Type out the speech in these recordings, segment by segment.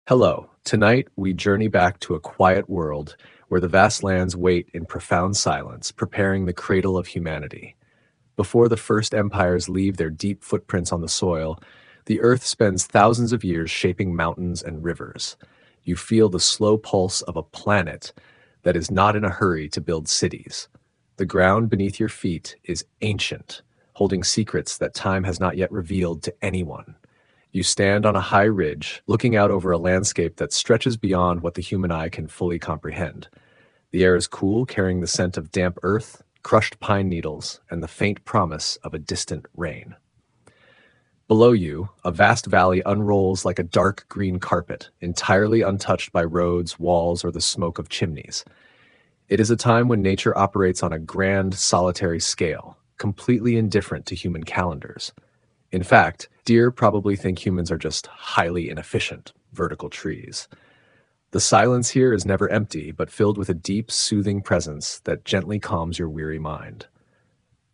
Hello. Tonight, we journey back to a quiet world where the vast lands wait in profound silence, preparing the cradle of humanity. Before the first empires leave their deep footprints on the soil, the earth spends thousands of years shaping mountains and rivers. You feel the slow pulse of a planet that is not in a hurry to build cities. The ground beneath your feet is ancient, holding secrets that time has not yet revealed to anyone. You stand on a high ridge, looking out over a landscape that stretches beyond what the human eye can fully comprehend. The air is cool, carrying the scent of damp earth, crushed pine needles, and the faint promise of a distant rain. Below you, a vast valley unrolls like a dark green carpet, entirely untouched by roads, walls, or the smoke of chimneys. It is a time when nature operates on a grand, solitary scale, completely indifferent to human calendars. In fact, deer probably think humans are just highly inefficient, vertical trees. The silence here is never empty, but filled with a deep, soothing presence that gently calms your weary mind.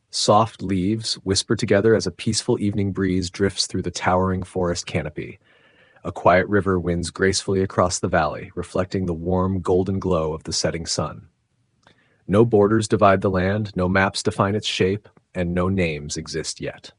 Soft leaves whisper together as a peaceful evening breeze drifts through the towering forest canopy. A quiet river winds gracefully across the valley, reflecting the warm, golden glow of the setting sun. No borders divide the land, no maps define its shape, and no names exist yet.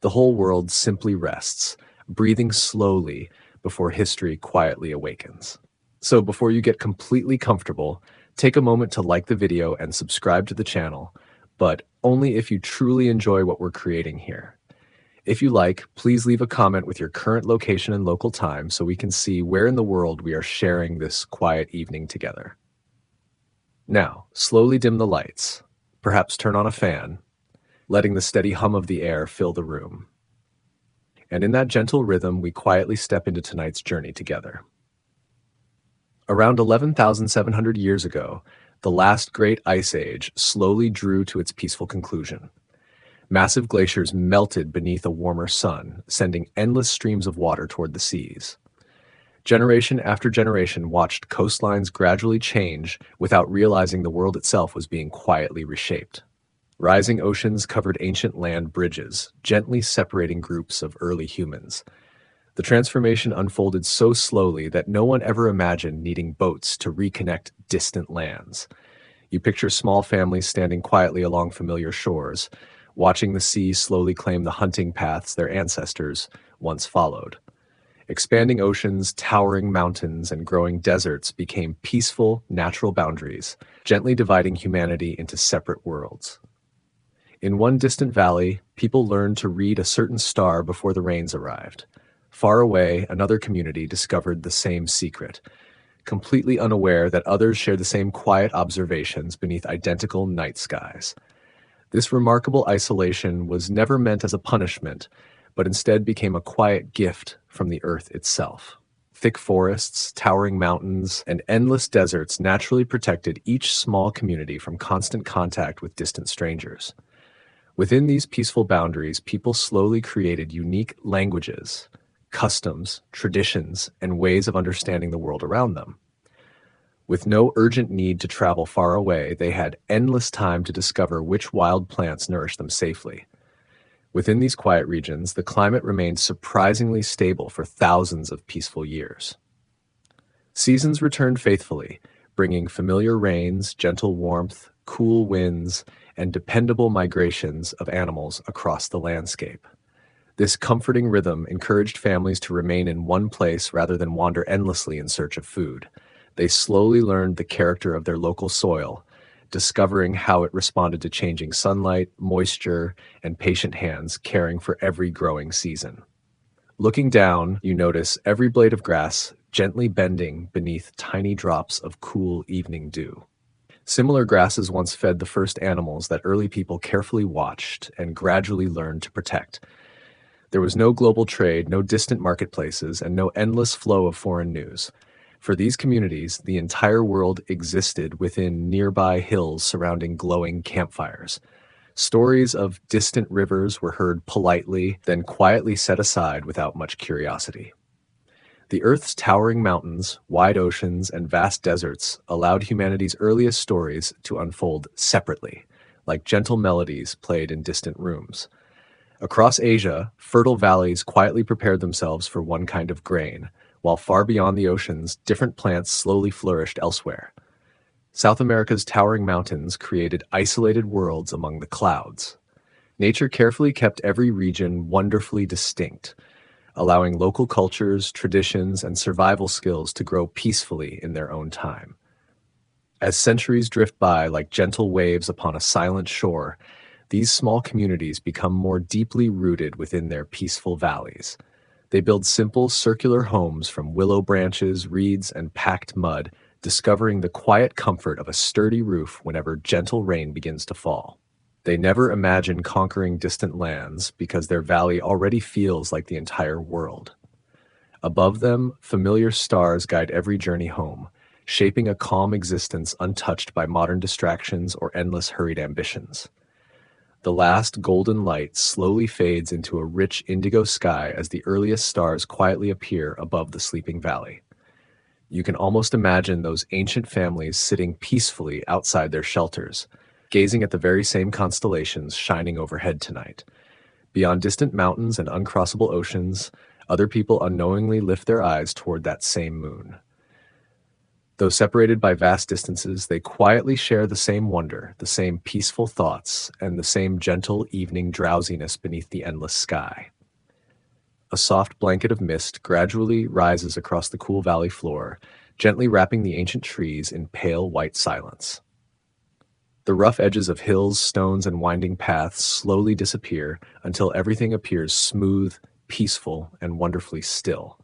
The whole world simply rests, breathing slowly before history quietly awakens. So before you get completely comfortable, take a moment to like the video and subscribe to the channel, but only if you truly enjoy what we're creating here. If you like, please leave a comment with your current location and local time so we can see where in the world we are sharing this quiet evening together. Now, slowly dim the lights, perhaps turn on a fan, letting the steady hum of the air fill the room. And in that gentle rhythm, we quietly step into tonight's journey together. Around 11,700 years ago, the last great ice age slowly drew to its peaceful conclusion. Massive glaciers melted beneath a warmer sun, sending endless streams of water toward the seas. Generation after generation watched coastlines gradually change without realizing the world itself was being quietly reshaped. Rising oceans covered ancient land bridges, gently separating groups of early humans. The transformation unfolded so slowly that no one ever imagined needing boats to reconnect distant lands. You picture small families standing quietly along familiar shores, watching the sea slowly claim the hunting paths their ancestors once followed. Expanding oceans, towering mountains, and growing deserts became peaceful, natural boundaries, gently dividing humanity into separate worlds. In one distant valley, people learned to read a certain star before the rains arrived. Far away, another community discovered the same secret, completely unaware that others shared the same quiet observations beneath identical night skies. This remarkable isolation was never meant as a punishment, but instead became a quiet gift from the earth itself. Thick forests, towering mountains, and endless deserts naturally protected each small community from constant contact with distant strangers. Within these peaceful boundaries, people slowly created unique languages, customs, traditions, and ways of understanding the world around them. With no urgent need to travel far away, they had endless time to discover which wild plants nourished them safely. Within these quiet regions, the climate remained surprisingly stable for thousands of peaceful years. Seasons returned faithfully, bringing familiar rains, gentle warmth, cool winds, and dependable migrations of animals across the landscape. This comforting rhythm encouraged families to remain in one place rather than wander endlessly in search of food. They slowly learned the character of their local soil, discovering how it responded to changing sunlight, moisture, and patient hands caring for every growing season. Looking down, you notice every blade of grass gently bending beneath tiny drops of cool evening dew. Similar grasses once fed the first animals that early people carefully watched and gradually learned to protect. There was no global trade, no distant marketplaces, and no endless flow of foreign news. For these communities, the entire world existed within nearby hills surrounding glowing campfires. Stories of distant rivers were heard politely, then quietly set aside without much curiosity. The Earth's towering mountains, wide oceans, and vast deserts allowed humanity's earliest stories to unfold separately, like gentle melodies played in distant rooms. Across Asia, fertile valleys quietly prepared themselves for one kind of grain, while far beyond the oceans, different plants slowly flourished elsewhere. South America's towering mountains created isolated worlds among the clouds. Nature carefully kept every region wonderfully distinct, allowing local cultures, traditions, and survival skills to grow peacefully in their own time. As centuries drift by like gentle waves upon a silent shore, these small communities become more deeply rooted within their peaceful valleys. They build simple, circular homes from willow branches, reeds, and packed mud, discovering the quiet comfort of a sturdy roof whenever gentle rain begins to fall. They never imagine conquering distant lands because their valley already feels like the entire world. Above them, familiar stars guide every journey home, shaping a calm existence untouched by modern distractions or endless hurried ambitions. The last golden light slowly fades into a rich indigo sky as the earliest stars quietly appear above the sleeping valley. You can almost imagine those ancient families sitting peacefully outside their shelters, gazing at the very same constellations shining overhead tonight. Beyond distant mountains and uncrossable oceans, other people unknowingly lift their eyes toward that same moon. Though separated by vast distances, they quietly share the same wonder, the same peaceful thoughts, and the same gentle evening drowsiness beneath the endless sky. A soft blanket of mist gradually rises across the cool valley floor, gently wrapping the ancient trees in pale white silence. The rough edges of hills, stones, and winding paths slowly disappear until everything appears smooth, peaceful, and wonderfully still.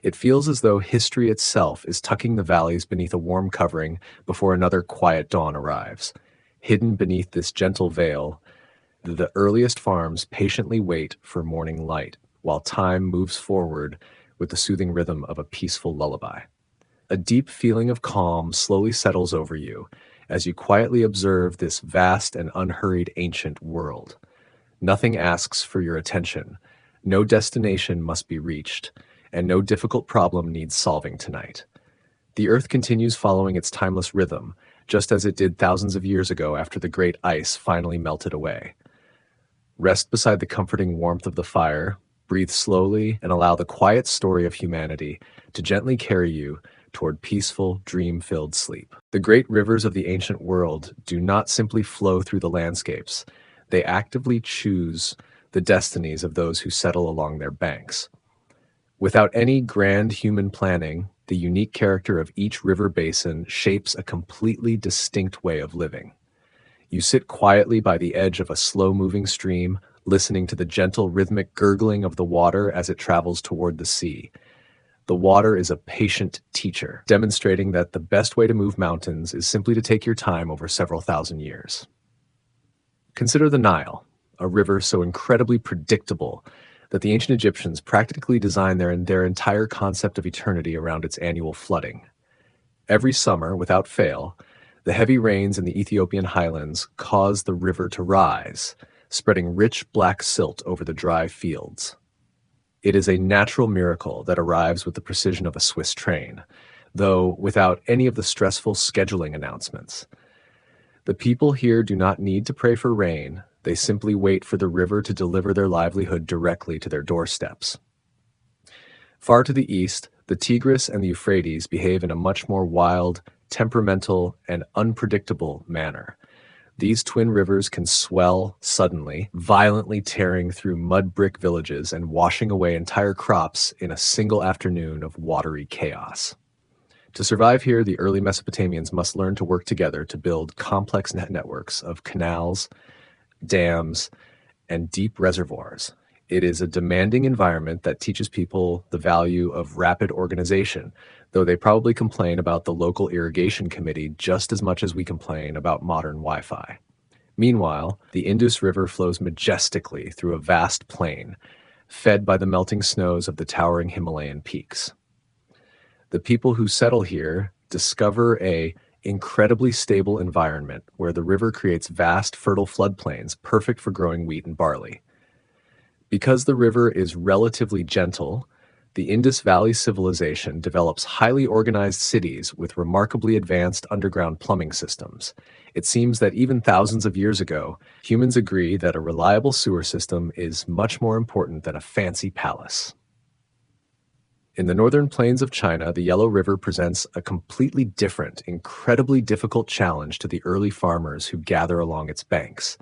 It feels as though history itself is tucking the valleys beneath a warm covering before another quiet dawn arrives. Hidden beneath this gentle veil, the earliest farms patiently wait for morning light, while time moves forward with the soothing rhythm of a peaceful lullaby. A deep feeling of calm slowly settles over you as you quietly observe this vast and unhurried ancient world. Nothing asks for your attention, no destination must be reached, and no difficult problem needs solving tonight. The earth continues following its timeless rhythm, just as it did thousands of years ago after the great ice finally melted away. Rest beside the comforting warmth of the fire, breathe slowly, and allow the quiet story of humanity to gently carry you toward peaceful, dream-filled sleep. The great rivers of the ancient world do not simply flow through the landscapes, they actively choose the destinies of those who settle along their banks. Without any grand human planning, the unique character of each river basin shapes a completely distinct way of living. You sit quietly by the edge of a slow-moving stream, listening to the gentle rhythmic gurgling of the water as it travels toward the sea. The water is a patient teacher, demonstrating that the best way to move mountains is simply to take your time over several thousand years. Consider the Nile, a river so incredibly predictable that the ancient Egyptians practically designed their entire concept of eternity around its annual flooding. Every summer, without fail, the heavy rains in the Ethiopian highlands cause the river to rise, spreading rich black silt over the dry fields. It is a natural miracle that arrives with the precision of a Swiss train, though without any of the stressful scheduling announcements. The people here do not need to pray for rain, they simply wait for the river to deliver their livelihood directly to their doorsteps. Far to the east, the Tigris and the Euphrates behave in a much more wild, temperamental, and unpredictable manner. These twin rivers can swell suddenly, violently tearing through mud brick villages and washing away entire crops in a single afternoon of watery chaos. To survive here, the early Mesopotamians must learn to work together to build complex networks of canals, dams, and deep reservoirs. It is a demanding environment that teaches people the value of rapid organization, though they probably complain about the local irrigation committee just as much as we complain about modern Wi-Fi. Meanwhile, the Indus River flows majestically through a vast plain, fed by the melting snows of the towering Himalayan peaks. The people who settle here discover a incredibly stable environment where the river creates vast, fertile floodplains perfect for growing wheat and barley. Because the river is relatively gentle, the Indus Valley civilization develops highly organized cities with remarkably advanced underground plumbing systems. It seems that even thousands of years ago, humans agree that a reliable sewer system is much more important than a fancy palace. In the northern plains of China, the Yellow River presents a completely different, incredibly difficult challenge to the early farmers who gather along its banks.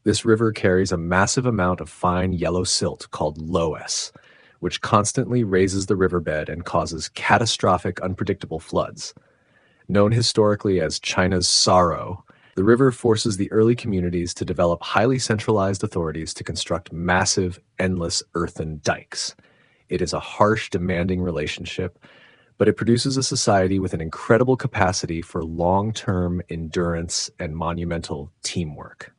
This river carries a massive amount of fine yellow silt called loess, which constantly raises the riverbed and causes catastrophic, unpredictable floods. Known historically as China's sorrow, the river forces the early communities to develop highly centralized authorities to construct massive, endless earthen dikes. It is a harsh, demanding relationship, but it produces a society with an incredible capacity for long-term endurance and monumental teamwork.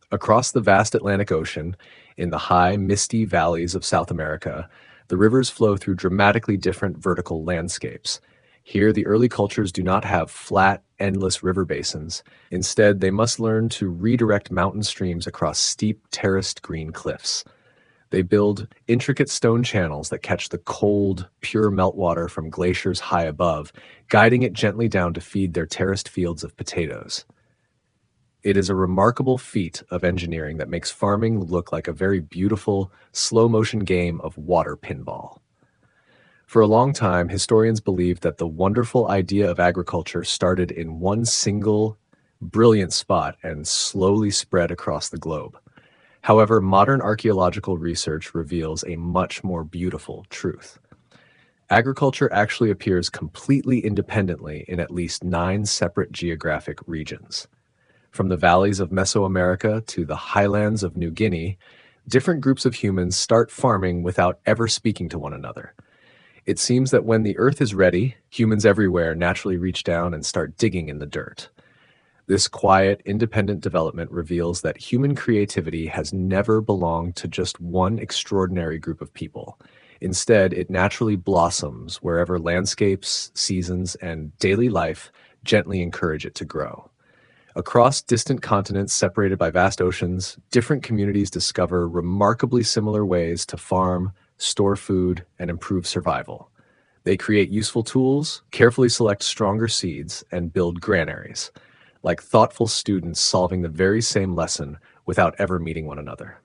Across the vast Atlantic Ocean, in the high, misty valleys of South America, the rivers flow through dramatically different vertical landscapes. Here, the early cultures do not have flat, endless river basins. Instead, they must learn to redirect mountain streams across steep, terraced green cliffs. They build intricate stone channels that catch the cold, pure meltwater from glaciers high above, guiding it gently down to feed their terraced fields of potatoes. It is a remarkable feat of engineering that makes farming look like a very beautiful, slow-motion game of water pinball. For a long time, historians believed that the wonderful idea of agriculture started in one single, brilliant spot and slowly spread across the globe. However, modern archaeological research reveals a much more beautiful truth. Agriculture actually appears completely independently in at least 9 separate geographic regions. From the valleys of Mesoamerica to the highlands of New Guinea, different groups of humans start farming without ever speaking to one another. It seems that when the earth is ready, humans everywhere naturally reach down and start digging in the dirt. This quiet, independent development reveals that human creativity has never belonged to just one extraordinary group of people. Instead, it naturally blossoms wherever landscapes, seasons, and daily life gently encourage it to grow. Across distant continents separated by vast oceans, different communities discover remarkably similar ways to farm, store food, and improve survival. They create useful tools, carefully select stronger seeds, and build granaries, like thoughtful students solving the very same lesson without ever meeting one another.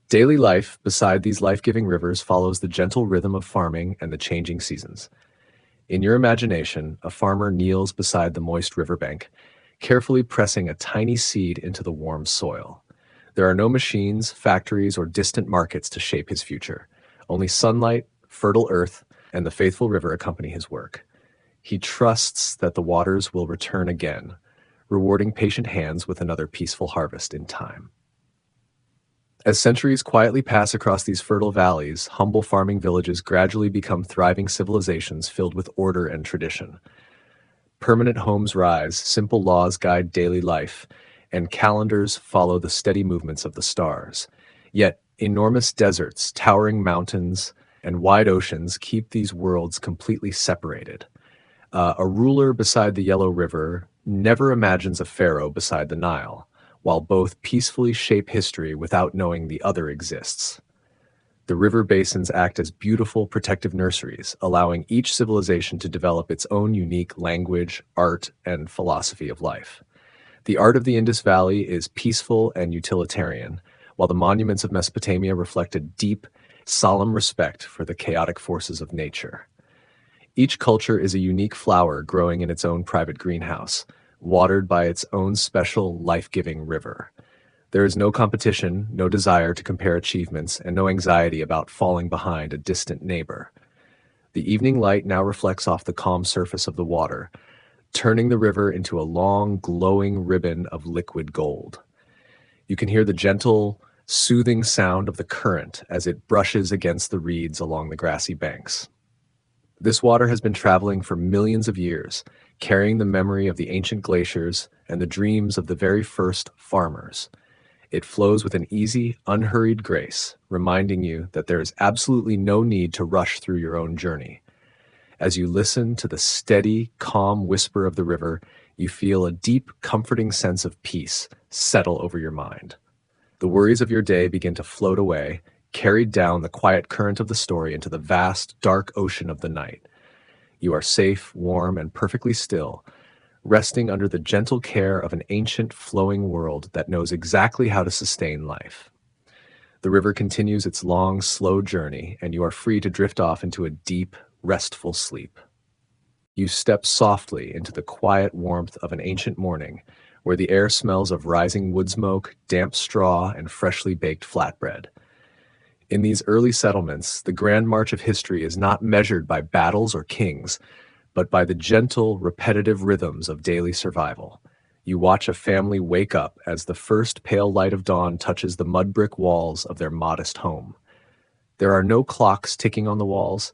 Daily life beside these life-giving rivers follows the gentle rhythm of farming and the changing seasons. In your imagination, a farmer kneels beside the moist riverbank, carefully pressing a tiny seed into the warm soil. There are no machines, factories, or distant markets to shape his future. Only sunlight, fertile earth, and the faithful river accompany his work. He trusts that the waters will return again, rewarding patient hands with another peaceful harvest in time. As centuries quietly pass across these fertile valleys, humble farming villages gradually become thriving civilizations filled with order and tradition. Permanent homes rise, simple laws guide daily life, and calendars follow the steady movements of the stars. Yet, enormous deserts, towering mountains, and wide oceans keep these worlds completely separated. A ruler beside the Yellow River never imagines a pharaoh beside the Nile, while both peacefully shape history without knowing the other exists. The river basins act as beautiful protective nurseries, allowing each civilization to develop its own unique language, art, and philosophy of life. The art of the Indus Valley is peaceful and utilitarian, while the monuments of Mesopotamia reflect a deep, solemn respect for the chaotic forces of nature. Each culture is a unique flower growing in its own private greenhouse, watered by its own special life-giving river. There is no competition, no desire to compare achievements, and no anxiety about falling behind a distant neighbor. The evening light now reflects off the calm surface of the water, turning the river into a long, glowing ribbon of liquid gold. You can hear the gentle, soothing sound of the current as it brushes against the reeds along the grassy banks. This water has been traveling for millions of years, carrying the memory of the ancient glaciers and the dreams of the very first farmers. It flows with an easy, unhurried grace, reminding you that there is absolutely no need to rush through your own journey. As you listen to the steady, calm whisper of the river, you feel a deep, comforting sense of peace settle over your mind. The worries of your day begin to float away, carried down the quiet current of the story into the vast, dark ocean of the night. You are safe, warm, and perfectly still, resting under the gentle care of an ancient, flowing world that knows exactly how to sustain life. The river continues its long, slow journey, and you are free to drift off into a deep, restful sleep. You step softly into the quiet warmth of an ancient morning, where the air smells of rising wood smoke, damp straw, and freshly baked flatbread. In these early settlements, the grand march of history is not measured by battles or kings, but by the gentle, repetitive rhythms of daily survival. You watch a family wake up as the first pale light of dawn touches the mud brick walls of their modest home. There are no clocks ticking on the walls,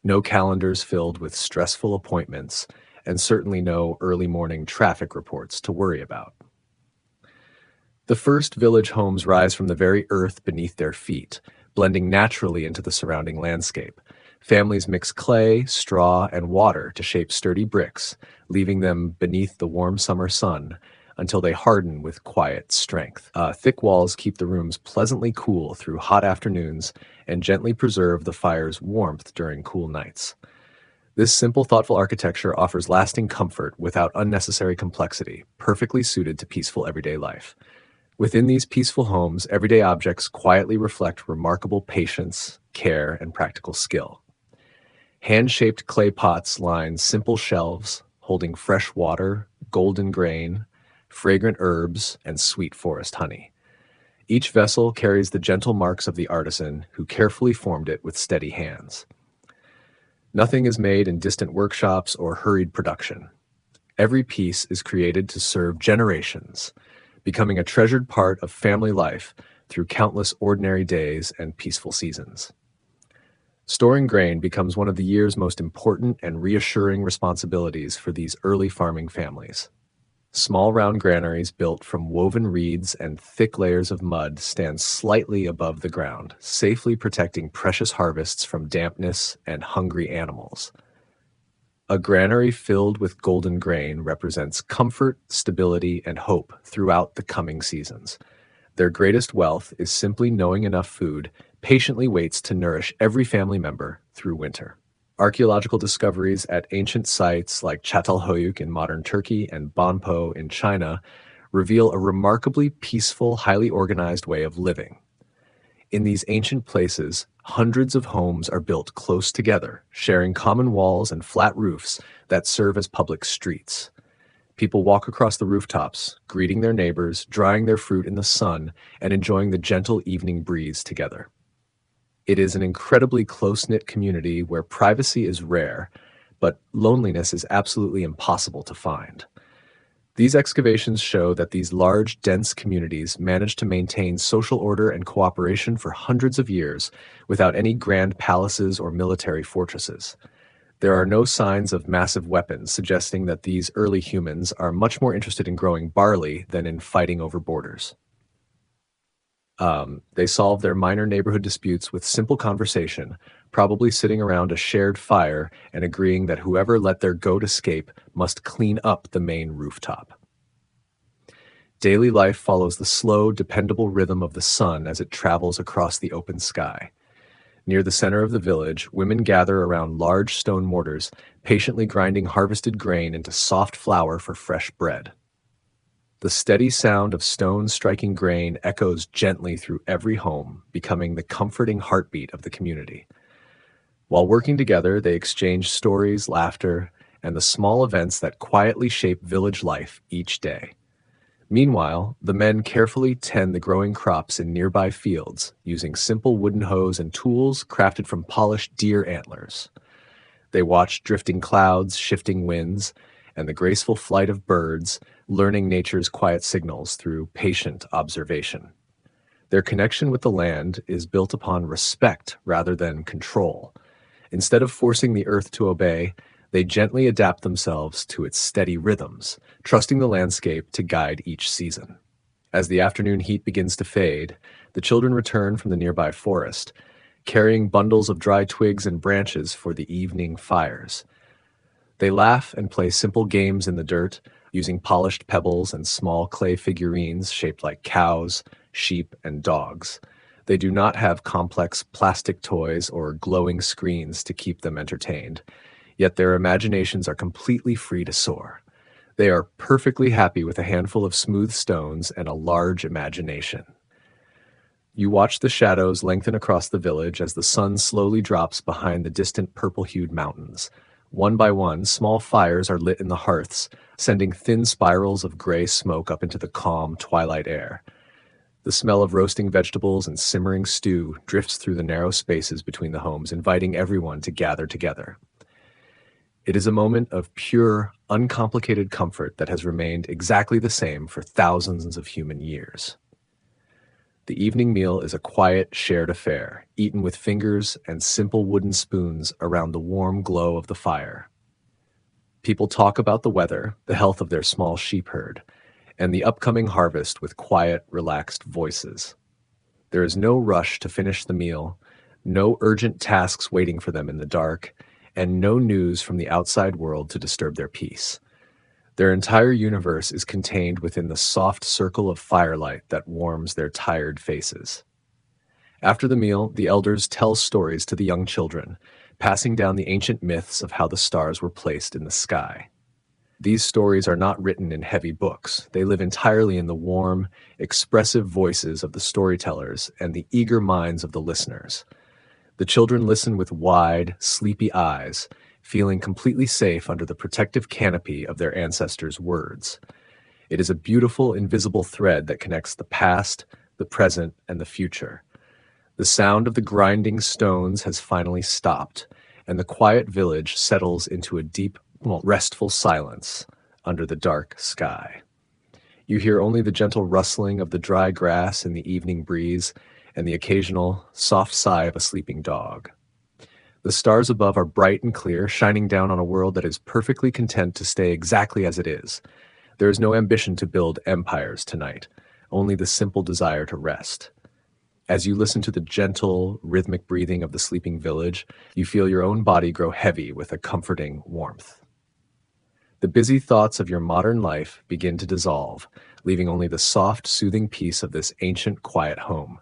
no calendars filled with stressful appointments, and certainly no early morning traffic reports to worry about. The first village homes rise from the very earth beneath their feet, blending naturally into the surrounding landscape. Families mix clay, straw, and water to shape sturdy bricks, leaving them beneath the warm summer sun until they harden with quiet strength. Thick walls keep the rooms pleasantly cool through hot afternoons and gently preserve the fire's warmth during cool nights. This simple, thoughtful architecture offers lasting comfort without unnecessary complexity, perfectly suited to peaceful everyday life. Within these peaceful homes, everyday objects quietly reflect remarkable patience, care, and practical skill. Hand-shaped clay pots line simple shelves, holding fresh water, golden grain, fragrant herbs, and sweet forest honey. Each vessel carries the gentle marks of the artisan who carefully formed it with steady hands. Nothing is made in distant workshops or hurried production. Every piece is created to serve generations, becoming a treasured part of family life through countless ordinary days and peaceful seasons. Storing grain becomes one of the year's most important and reassuring responsibilities for these early farming families. Small round granaries built from woven reeds and thick layers of mud stand slightly above the ground, safely protecting precious harvests from dampness and hungry animals. A granary filled with golden grain represents comfort, stability, and hope throughout the coming seasons. Their greatest wealth is simply knowing enough food patiently waits to nourish every family member through winter. Archaeological discoveries at ancient sites like Çatalhöyük in modern Turkey and Bonpo in China reveal a remarkably peaceful, highly organized way of living. In these ancient places, hundreds of homes are built close together, sharing common walls and flat roofs that serve as public streets. People walk across the rooftops, greeting their neighbors, drying their fruit in the sun, and enjoying the gentle evening breeze together. It is an incredibly close-knit community where privacy is rare, but loneliness is absolutely impossible to find. These excavations show that these large, dense communities managed to maintain social order and cooperation for hundreds of years without any grand palaces or military fortresses. There are no signs of massive weapons, suggesting that these early humans are much more interested in growing barley than in fighting over borders. They solve their minor neighborhood disputes with simple conversation, probably sitting around a shared fire and agreeing that whoever let their goat escape must clean up the main rooftop. Daily life follows the slow, dependable rhythm of the sun as it travels across the open sky. Near the center of the village, women gather around large stone mortars, patiently grinding harvested grain into soft flour for fresh bread. The steady sound of stones striking grain echoes gently through every home, becoming the comforting heartbeat of the community. While working together, they exchange stories, laughter, and the small events that quietly shape village life each day. Meanwhile, the men carefully tend the growing crops in nearby fields, using simple wooden hoes and tools crafted from polished deer antlers. They watch drifting clouds, shifting winds, and the graceful flight of birds, learning nature's quiet signals through patient observation. Their connection with the land is built upon respect rather than control. Instead of forcing the earth to obey, they gently adapt themselves to its steady rhythms, trusting the landscape to guide each season. As the afternoon heat begins to fade, the children return from the nearby forest, carrying bundles of dry twigs and branches for the evening fires. They laugh and play simple games in the dirt, using polished pebbles and small clay figurines shaped like cows, sheep, and dogs. They do not have complex plastic toys or glowing screens to keep them entertained, yet their imaginations are completely free to soar. They are perfectly happy with a handful of smooth stones and a large imagination. You watch the shadows lengthen across the village as the sun slowly drops behind the distant purple-hued mountains. One by one, small fires are lit in the hearths, sending thin spirals of gray smoke up into the calm, twilight air. The smell of roasting vegetables and simmering stew drifts through the narrow spaces between the homes, inviting everyone to gather together. It is a moment of pure, uncomplicated comfort that has remained exactly the same for thousands of human years. The evening meal is a quiet, shared affair, eaten with fingers and simple wooden spoons around the warm glow of the fire. People talk about the weather, the health of their small sheep herd, and the upcoming harvest with quiet, relaxed voices. There is no rush to finish the meal, no urgent tasks waiting for them in the dark, and no news from the outside world to disturb their peace. Their entire universe is contained within the soft circle of firelight that warms their tired faces. After the meal, the elders tell stories to the young children, passing down the ancient myths of how the stars were placed in the sky. These stories are not written in heavy books. They live entirely in the warm, expressive voices of the storytellers and the eager minds of the listeners. The children listen with wide, sleepy eyes, feeling completely safe under the protective canopy of their ancestors' words. It is a beautiful, invisible thread that connects the past, the present, and the future. The sound of the grinding stones has finally stopped, and the quiet village settles into a deep, restful silence under the dark sky. You hear only the gentle rustling of the dry grass in the evening breeze and the occasional soft sigh of a sleeping dog. The stars above are bright and clear, shining down on a world that is perfectly content to stay exactly as it is. There is no ambition to build empires tonight, only the simple desire to rest. As you listen to the gentle, rhythmic breathing of the sleeping village, you feel your own body grow heavy with a comforting warmth. The busy thoughts of your modern life begin to dissolve, leaving only the soft, soothing peace of this ancient, quiet home.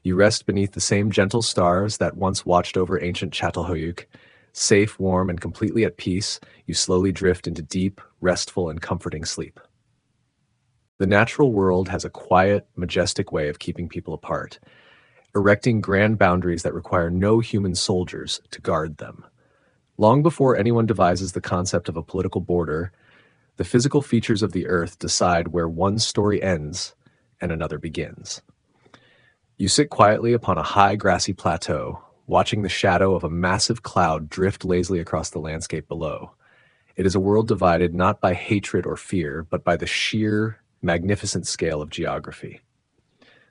You rest beneath the same gentle stars that once watched over ancient Çatalhöyük. Safe, warm, and completely at peace, you slowly drift into deep, restful, and comforting sleep. The natural world has a quiet, majestic way of keeping people apart, erecting grand boundaries that require no human soldiers to guard them. Long before anyone devises the concept of a political border, the physical features of the earth decide where one story ends and another begins. You sit quietly upon a high grassy plateau, watching the shadow of a massive cloud drift lazily across the landscape below. It is a world divided not by hatred or fear, but by the sheer, magnificent scale of geography.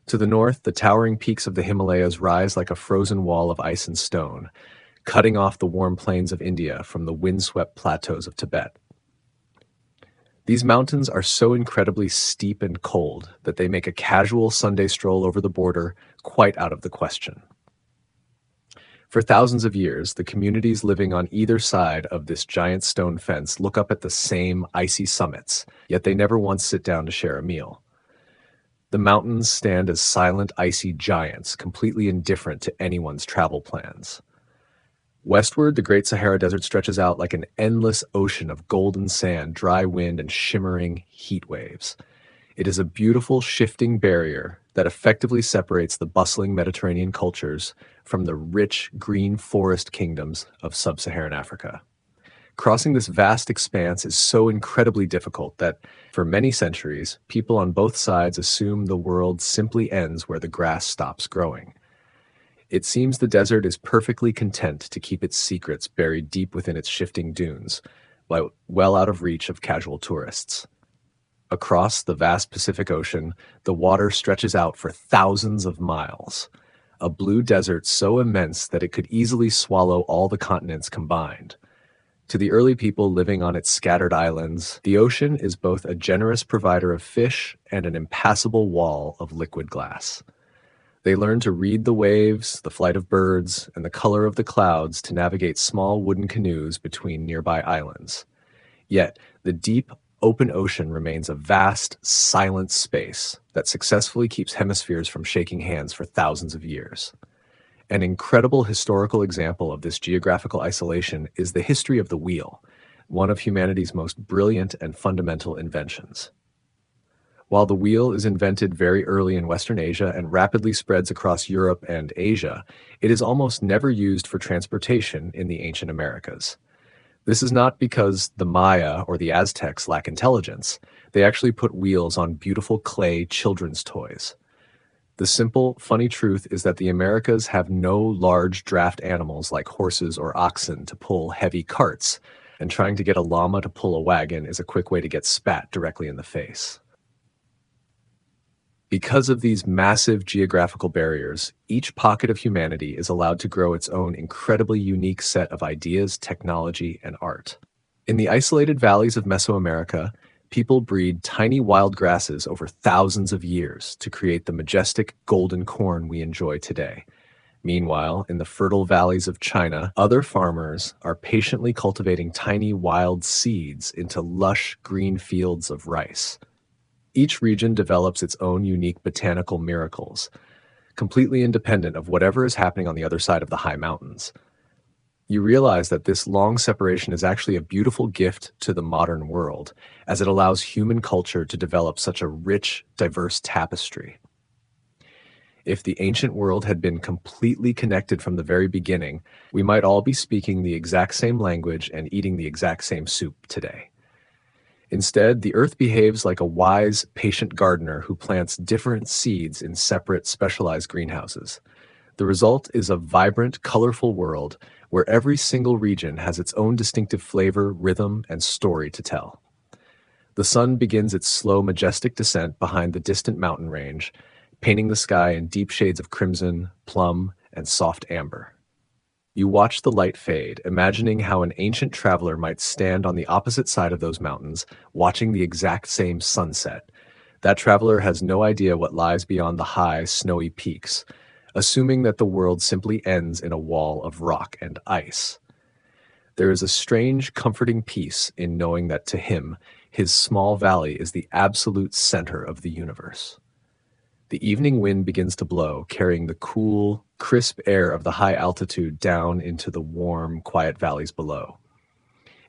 To the north, the towering peaks of the Himalayas rise like a frozen wall of ice and stone, cutting off the warm plains of India from the windswept plateaus of Tibet. These mountains are so incredibly steep and cold that they make a casual Sunday stroll over the border quite out of the question. For thousands of years, the communities living on either side of this giant stone fence look up at the same icy summits, yet they never once sit down to share a meal. The mountains stand as silent, icy giants, completely indifferent to anyone's travel plans. Westward, the Great Sahara Desert stretches out like an endless ocean of golden sand, dry wind, and shimmering heat waves. It is a beautiful, shifting barrier that effectively separates the bustling Mediterranean cultures from the rich, green forest kingdoms of sub-Saharan Africa. Crossing this vast expanse is so incredibly difficult that, for many centuries, people on both sides assume the world simply ends where the grass stops growing. It seems the desert is perfectly content to keep its secrets buried deep within its shifting dunes, well out of reach of casual tourists. Across the vast Pacific Ocean, the water stretches out for thousands of miles, a blue desert so immense that it could easily swallow all the continents combined. To the early people living on its scattered islands, the ocean is both a generous provider of fish and an impassable wall of liquid glass. They learn to read the waves, the flight of birds, and the color of the clouds to navigate small wooden canoes between nearby islands. Yet, the deep, open ocean remains a vast, silent space that successfully keeps hemispheres from shaking hands for thousands of years. An incredible historical example of this geographical isolation is the history of the wheel, one of humanity's most brilliant and fundamental inventions. While the wheel is invented very early in Western Asia and rapidly spreads across Europe and Asia, it is almost never used for transportation in the ancient Americas. This is not because the Maya or the Aztecs lack intelligence. They actually put wheels on beautiful clay children's toys. The simple, funny truth is that the Americas have no large draft animals like horses or oxen to pull heavy carts, and trying to get a llama to pull a wagon is a quick way to get spat directly in the face. Because of these massive geographical barriers, each pocket of humanity is allowed to grow its own incredibly unique set of ideas, technology, and art. In the isolated valleys of Mesoamerica, people breed tiny wild grasses over thousands of years to create the majestic golden corn we enjoy today. Meanwhile, in the fertile valleys of China, other farmers are patiently cultivating tiny wild seeds into lush green fields of rice. Each region develops its own unique botanical miracles, completely independent of whatever is happening on the other side of the high mountains. You realize that this long separation is actually a beautiful gift to the modern world, as it allows human culture to develop such a rich, diverse tapestry. If the ancient world had been completely connected from the very beginning, we might all be speaking the exact same language and eating the exact same soup today. Instead, the earth behaves like a wise, patient gardener who plants different seeds in separate, specialized greenhouses. The result is a vibrant, colorful world where every single region has its own distinctive flavor, rhythm, and story to tell. The sun begins its slow, majestic descent behind the distant mountain range, painting the sky in deep shades of crimson, plum, and soft amber. You watch the light fade, imagining how an ancient traveler might stand on the opposite side of those mountains, watching the exact same sunset. That traveler has no idea what lies beyond the high, snowy peaks, assuming that the world simply ends in a wall of rock and ice. There is a strange, comforting peace in knowing that to him, his small valley is the absolute center of the universe. The evening wind begins to blow, carrying the cool, crisp air of the high altitude down into the warm, quiet valleys below.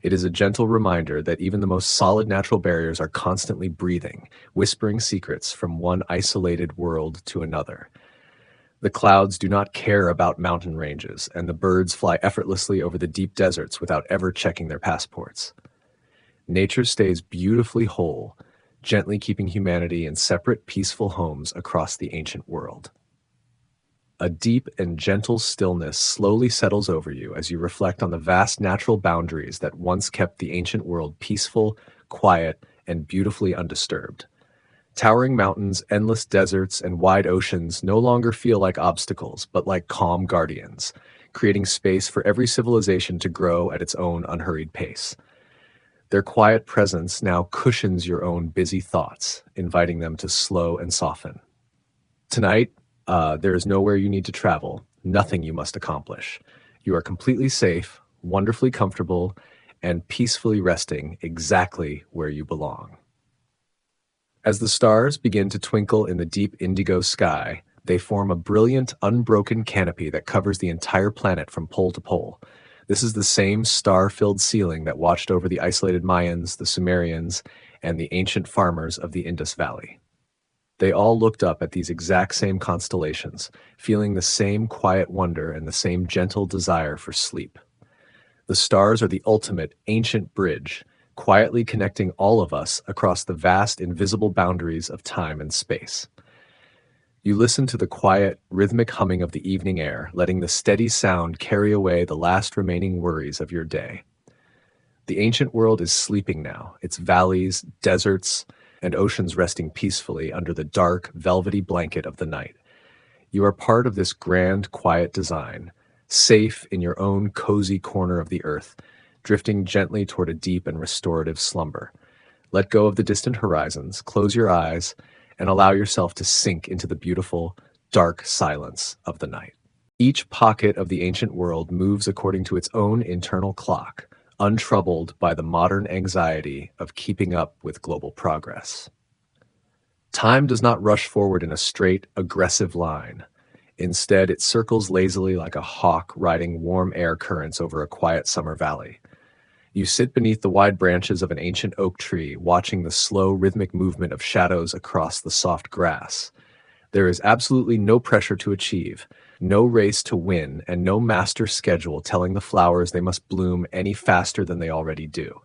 It is a gentle reminder that even the most solid natural barriers are constantly breathing, whispering secrets from one isolated world to another. The clouds do not care about mountain ranges, and the birds fly effortlessly over the deep deserts without ever checking their passports. Nature stays beautifully whole, gently keeping humanity in separate, peaceful homes across the ancient world. A deep and gentle stillness slowly settles over you as you reflect on the vast natural boundaries that once kept the ancient world peaceful, quiet, and beautifully undisturbed. Towering mountains, endless deserts, and wide oceans no longer feel like obstacles, but like calm guardians, creating space for every civilization to grow at its own unhurried pace. Their quiet presence now cushions your own busy thoughts, inviting them to slow and soften. Tonight, there is nowhere you need to travel, nothing you must accomplish. You are completely safe, wonderfully comfortable, and peacefully resting exactly where you belong. As the stars begin to twinkle in the deep indigo sky, they form a brilliant, unbroken canopy that covers the entire planet from pole to pole. This is the same star-filled ceiling that watched over the isolated Mayans, the Sumerians, and the ancient farmers of the Indus Valley. They all looked up at these exact same constellations, feeling the same quiet wonder and the same gentle desire for sleep. The stars are the ultimate ancient bridge, quietly connecting all of us across the vast invisible boundaries of time and space. You listen to the quiet, rhythmic humming of the evening air, letting the steady sound carry away the last remaining worries of your day. The ancient world is sleeping now, its valleys, deserts, and oceans resting peacefully under the dark, velvety blanket of the night. You are part of this grand, quiet design, safe in your own cozy corner of the earth, drifting gently toward a deep and restorative slumber. Let go of the distant horizons, close your eyes, and allow yourself to sink into the beautiful, dark silence of the night. Each pocket of the ancient world moves according to its own internal clock, untroubled by the modern anxiety of keeping up with global progress. Time does not rush forward in a straight, aggressive line. Instead, it circles lazily like a hawk riding warm air currents over a quiet summer valley. You sit beneath the wide branches of an ancient oak tree, watching the slow, rhythmic movement of shadows across the soft grass. There is absolutely no pressure to achieve, no race to win, and no master schedule telling the flowers they must bloom any faster than they already do.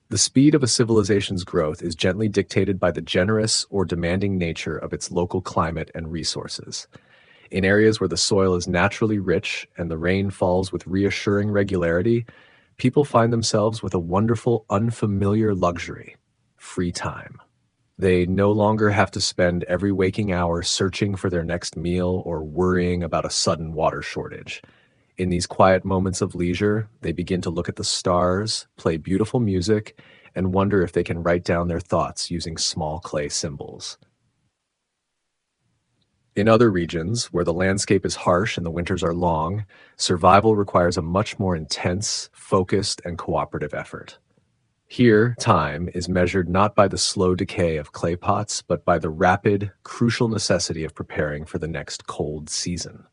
The speed of a civilization's growth is gently dictated by the generous or demanding nature of its local climate and resources. In areas where the soil is naturally rich and the rain falls with reassuring regularity, people find themselves with a wonderful, unfamiliar luxury: free time. They no longer have to spend every waking hour searching for their next meal or worrying about a sudden water shortage. In these quiet moments of leisure, they begin to look at the stars, play beautiful music, and wonder if they can write down their thoughts using small clay symbols. In other regions, where the landscape is harsh and the winters are long, survival requires a much more intense, focused, and cooperative effort. Here, time is measured not by the slow decay of clay pots, but by the rapid, crucial necessity of preparing for the next cold season.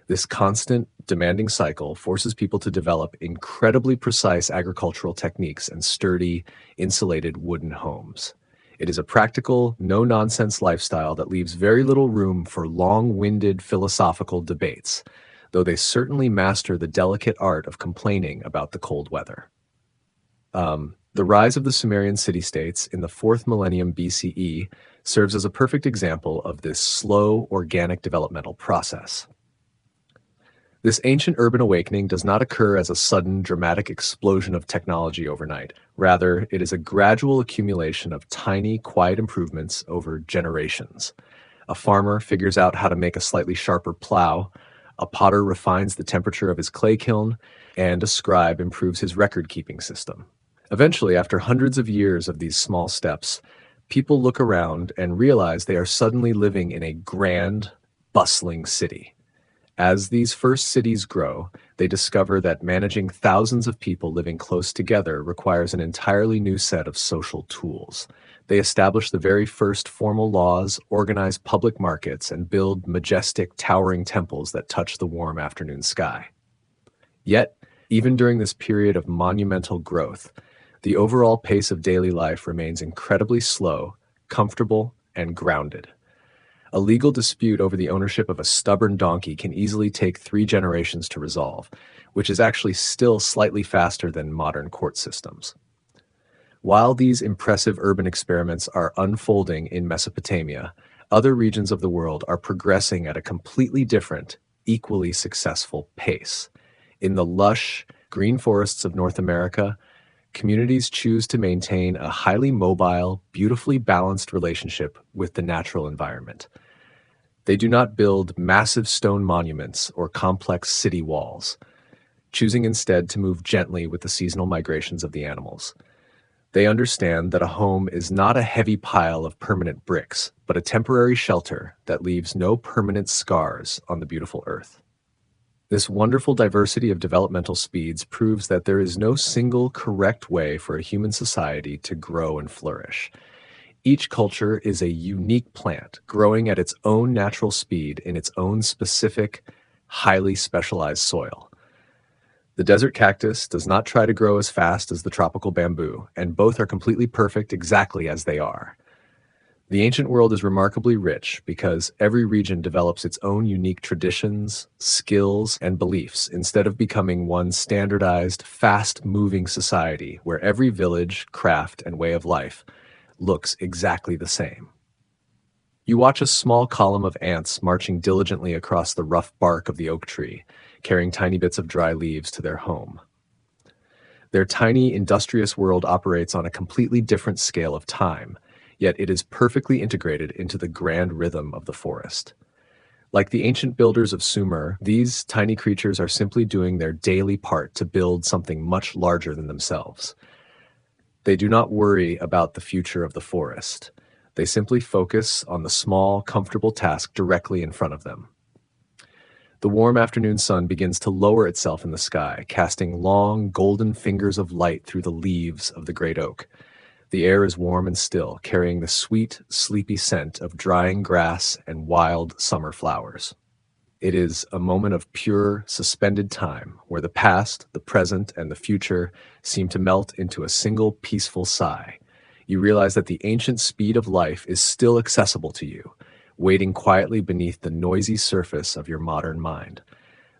This constant, demanding cycle forces people to develop incredibly precise agricultural techniques and sturdy, insulated wooden homes. It is a practical, no nonsense lifestyle that leaves very little room for long winded philosophical debates, though they certainly master the delicate art of complaining about the cold weather. The rise of the Sumerian city-states in the 4th millennium BCE serves as a perfect example of this slow, organic developmental process. This ancient urban awakening does not occur as a sudden, dramatic explosion of technology overnight. Rather, it is a gradual accumulation of tiny, quiet improvements over generations. A farmer figures out how to make a slightly sharper plow, a potter refines the temperature of his clay kiln, and a scribe improves his record-keeping system. Eventually, after hundreds of years of these small steps, people look around and realize they are suddenly living in a grand, bustling city. As these first cities grow, they discover that managing thousands of people living close together requires an entirely new set of social tools. They establish the very first formal laws, organize public markets, and build majestic, towering temples that touch the warm afternoon sky. Yet, even during this period of monumental growth, the overall pace of daily life remains incredibly slow, comfortable, and grounded. A legal dispute over the ownership of a stubborn donkey can easily take 3 generations to resolve, which is actually still slightly faster than modern court systems. While these impressive urban experiments are unfolding in Mesopotamia, other regions of the world are progressing at a completely different, equally successful pace. In the lush, green forests of North America, communities choose to maintain a highly mobile, beautifully balanced relationship with the natural environment. They do not build massive stone monuments or complex city walls, choosing instead to move gently with the seasonal migrations of the animals. They understand that a home is not a heavy pile of permanent bricks, but a temporary shelter that leaves no permanent scars on the beautiful earth. This wonderful diversity of developmental speeds proves that there is no single correct way for a human society to grow and flourish. Each culture is a unique plant, growing at its own natural speed in its own specific, highly specialized soil. The desert cactus does not try to grow as fast as the tropical bamboo, and both are completely perfect exactly as they are. The ancient world is remarkably rich because every region develops its own unique traditions, skills, and beliefs instead of becoming one standardized, fast-moving society where every village, craft, and way of life looks exactly the same. You watch a small column of ants marching diligently across the rough bark of the oak tree, carrying tiny bits of dry leaves to their home. Their tiny, industrious world operates on a completely different scale of time, yet it is perfectly integrated into the grand rhythm of the forest. Like the ancient builders of Sumer, these tiny creatures are simply doing their daily part to build something much larger than themselves. They do not worry about the future of the forest. They simply focus on the small, comfortable task directly in front of them. The warm afternoon sun begins to lower itself in the sky, casting long, golden fingers of light through the leaves of the great oak. The air is warm and still, carrying the sweet, sleepy scent of drying grass and wild summer flowers. It is a moment of pure, suspended time where the past, the present, and the future seem to melt into a single peaceful sigh. You realize that the ancient speed of life is still accessible to you, waiting quietly beneath the noisy surface of your modern mind.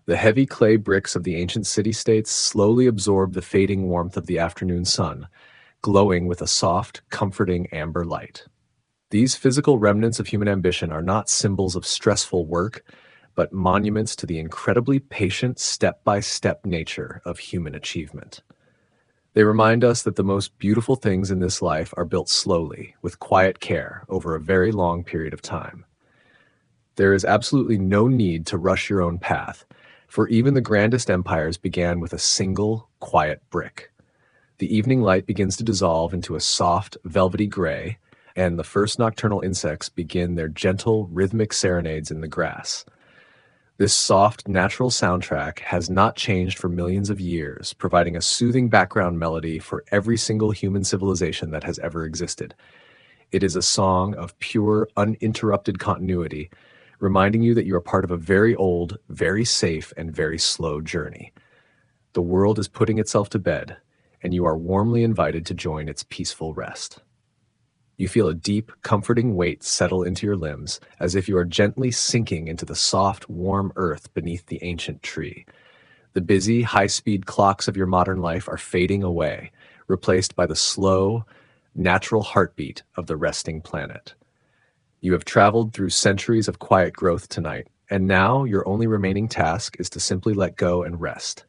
The heavy clay bricks of the ancient city-states slowly absorb the fading warmth of the afternoon sun, glowing with a soft, comforting amber light. These physical remnants of human ambition are not symbols of stressful work, but monuments to the incredibly patient, step-by-step nature of human achievement. They remind us that the most beautiful things in this life are built slowly, with quiet care, over a very long period of time. There is absolutely no need to rush your own path, for even the grandest empires began with a single, quiet brick. The evening light begins to dissolve into a soft, velvety gray, and the first nocturnal insects begin their gentle, rhythmic serenades in the grass. This soft, natural soundtrack has not changed for millions of years, providing a soothing background melody for every single human civilization that has ever existed. It is a song of pure, uninterrupted continuity, reminding you that you are part of a very old, very safe, and very slow journey. The world is putting itself to bed, and you are warmly invited to join its peaceful rest. You feel a deep, comforting weight settle into your limbs, as if you are gently sinking into the soft, warm earth beneath the ancient tree. The busy, high-speed clocks of your modern life are fading away, replaced by the slow, natural heartbeat of the resting planet. You have traveled through centuries of quiet growth tonight, and now your only remaining task is to simply let go and rest.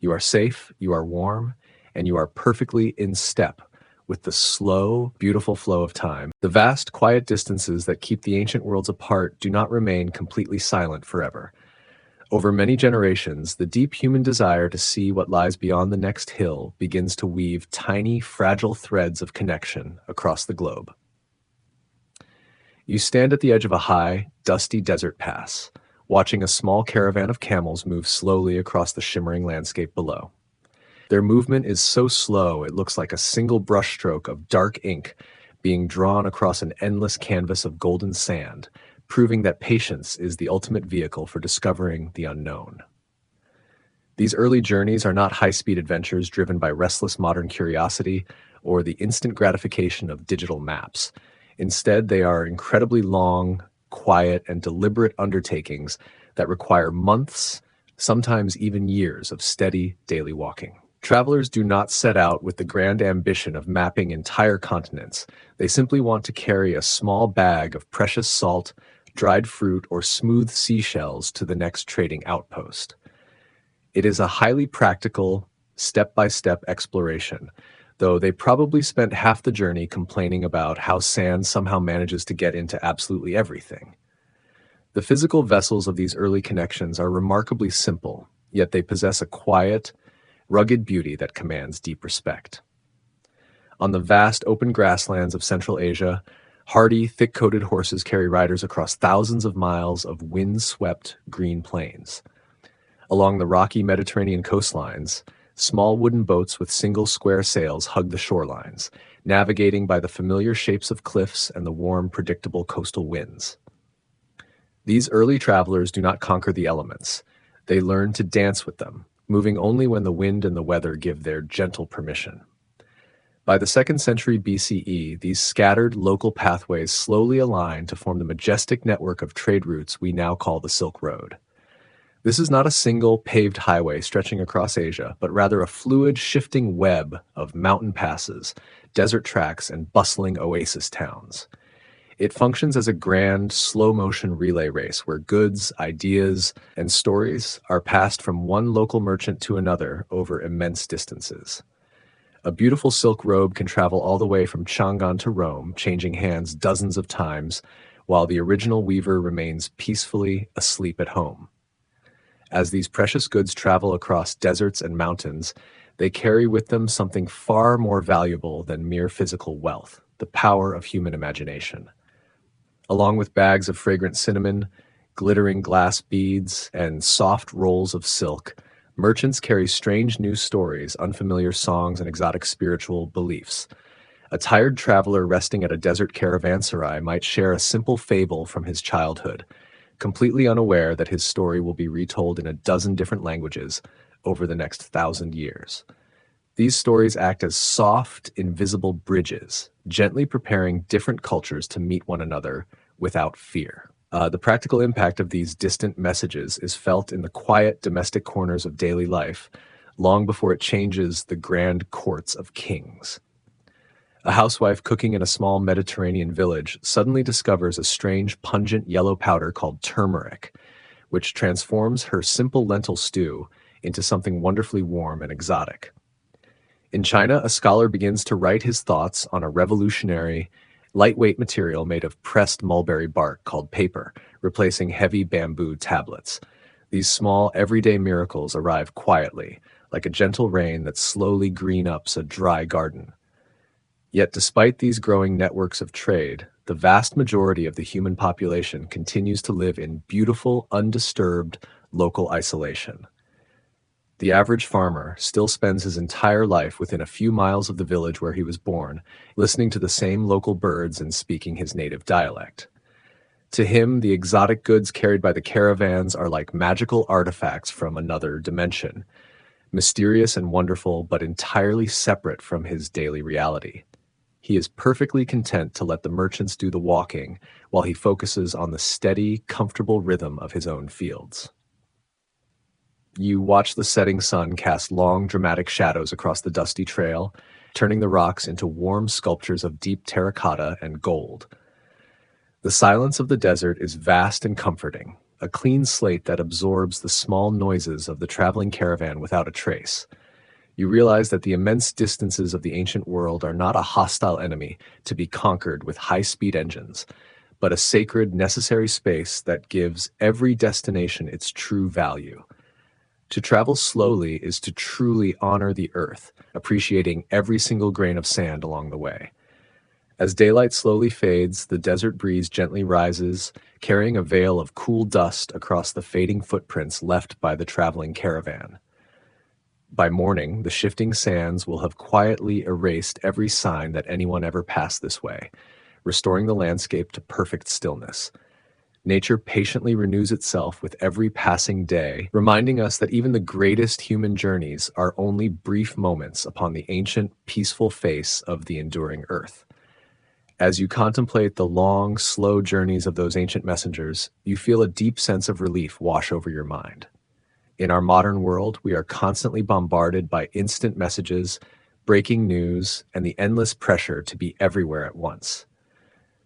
You are safe, you are warm, and you are perfectly in step with the slow, beautiful flow of time. The vast, quiet distances that keep the ancient worlds apart do not remain completely silent forever. Over many generations, the deep human desire to see what lies beyond the next hill begins to weave tiny, fragile threads of connection across the globe. You stand at the edge of a high, dusty desert pass, watching a small caravan of camels move slowly across the shimmering landscape below. Their movement is so slow it looks like a single brushstroke of dark ink being drawn across an endless canvas of golden sand, proving that patience is the ultimate vehicle for discovering the unknown. These early journeys are not high-speed adventures driven by restless modern curiosity or the instant gratification of digital maps. Instead, they are incredibly long, quiet, and deliberate undertakings that require months, sometimes even years of steady daily walking. Travelers do not set out with the grand ambition of mapping entire continents. They simply want to carry a small bag of precious salt, dried fruit, or smooth seashells to the next trading outpost. It is a highly practical, step-by-step exploration, though they probably spent half the journey complaining about how sand somehow manages to get into absolutely everything. The physical vessels of these early connections are remarkably simple, yet they possess a quiet, rugged beauty that commands deep respect. On the vast open grasslands of Central Asia, hardy, thick-coated horses carry riders across thousands of miles of wind-swept green plains. Along the rocky Mediterranean coastlines, small wooden boats with single square sails hug the shorelines, navigating by the familiar shapes of cliffs and the warm, predictable coastal winds. These early travelers do not conquer the elements. They learn to dance with them, moving only when the wind and the weather give their gentle permission. By the 2nd century BCE, these scattered local pathways slowly align to form the majestic network of trade routes we now call the Silk Road. This is not a single paved highway stretching across Asia, but rather a fluid, shifting web of mountain passes, desert tracks, and bustling oasis towns. It functions as a grand, slow-motion relay race where goods, ideas, and stories are passed from one local merchant to another over immense distances. A beautiful silk robe can travel all the way from Chang'an to Rome, changing hands dozens of times, while the original weaver remains peacefully asleep at home. As these precious goods travel across deserts and mountains, they carry with them something far more valuable than mere physical wealth, the power of human imagination. Along with bags of fragrant cinnamon, glittering glass beads, and soft rolls of silk, merchants carry strange new stories, unfamiliar songs, and exotic spiritual beliefs. A tired traveler resting at a desert caravanserai might share a simple fable from his childhood, completely unaware that his story will be retold in a dozen different languages over the next 1,000 years. These stories act as soft, invisible bridges, gently preparing different cultures to meet one another without fear. The practical impact of these distant messages is felt in the quiet domestic corners of daily life, long before it changes the grand courts of kings. A housewife cooking in a small Mediterranean village suddenly discovers a strange, pungent yellow powder called turmeric, which transforms her simple lentil stew into something wonderfully warm and exotic. In China, a scholar begins to write his thoughts on a revolutionary, lightweight material made of pressed mulberry bark called paper, replacing heavy bamboo tablets. These small, everyday miracles arrive quietly, like a gentle rain that slowly green ups a dry garden. Yet despite these growing networks of trade, the vast majority of the human population continues to live in beautiful, undisturbed, local isolation. The average farmer still spends his entire life within a few miles of the village where he was born, listening to the same local birds and speaking his native dialect. To him, the exotic goods carried by the caravans are like magical artifacts from another dimension, mysterious and wonderful, but entirely separate from his daily reality. He is perfectly content to let the merchants do the walking while he focuses on the steady, comfortable rhythm of his own fields. You watch the setting sun cast long, dramatic shadows across the dusty trail, turning the rocks into warm sculptures of deep terracotta and gold. The silence of the desert is vast and comforting, a clean slate that absorbs the small noises of the traveling caravan without a trace. You realize that the immense distances of the ancient world are not a hostile enemy to be conquered with high-speed engines, but a sacred, necessary space that gives every destination its true value. To travel slowly is to truly honor the earth, appreciating every single grain of sand along the way. As daylight slowly fades, the desert breeze gently rises, carrying a veil of cool dust across the fading footprints left by the traveling caravan. By morning, the shifting sands will have quietly erased every sign that anyone ever passed this way, restoring the landscape to perfect stillness. Nature patiently renews itself with every passing day, reminding us that even the greatest human journeys are only brief moments upon the ancient, peaceful face of the enduring earth. As you contemplate the long, slow journeys of those ancient messengers, you feel a deep sense of relief wash over your mind. In our modern world, we are constantly bombarded by instant messages, breaking news, and the endless pressure to be everywhere at once.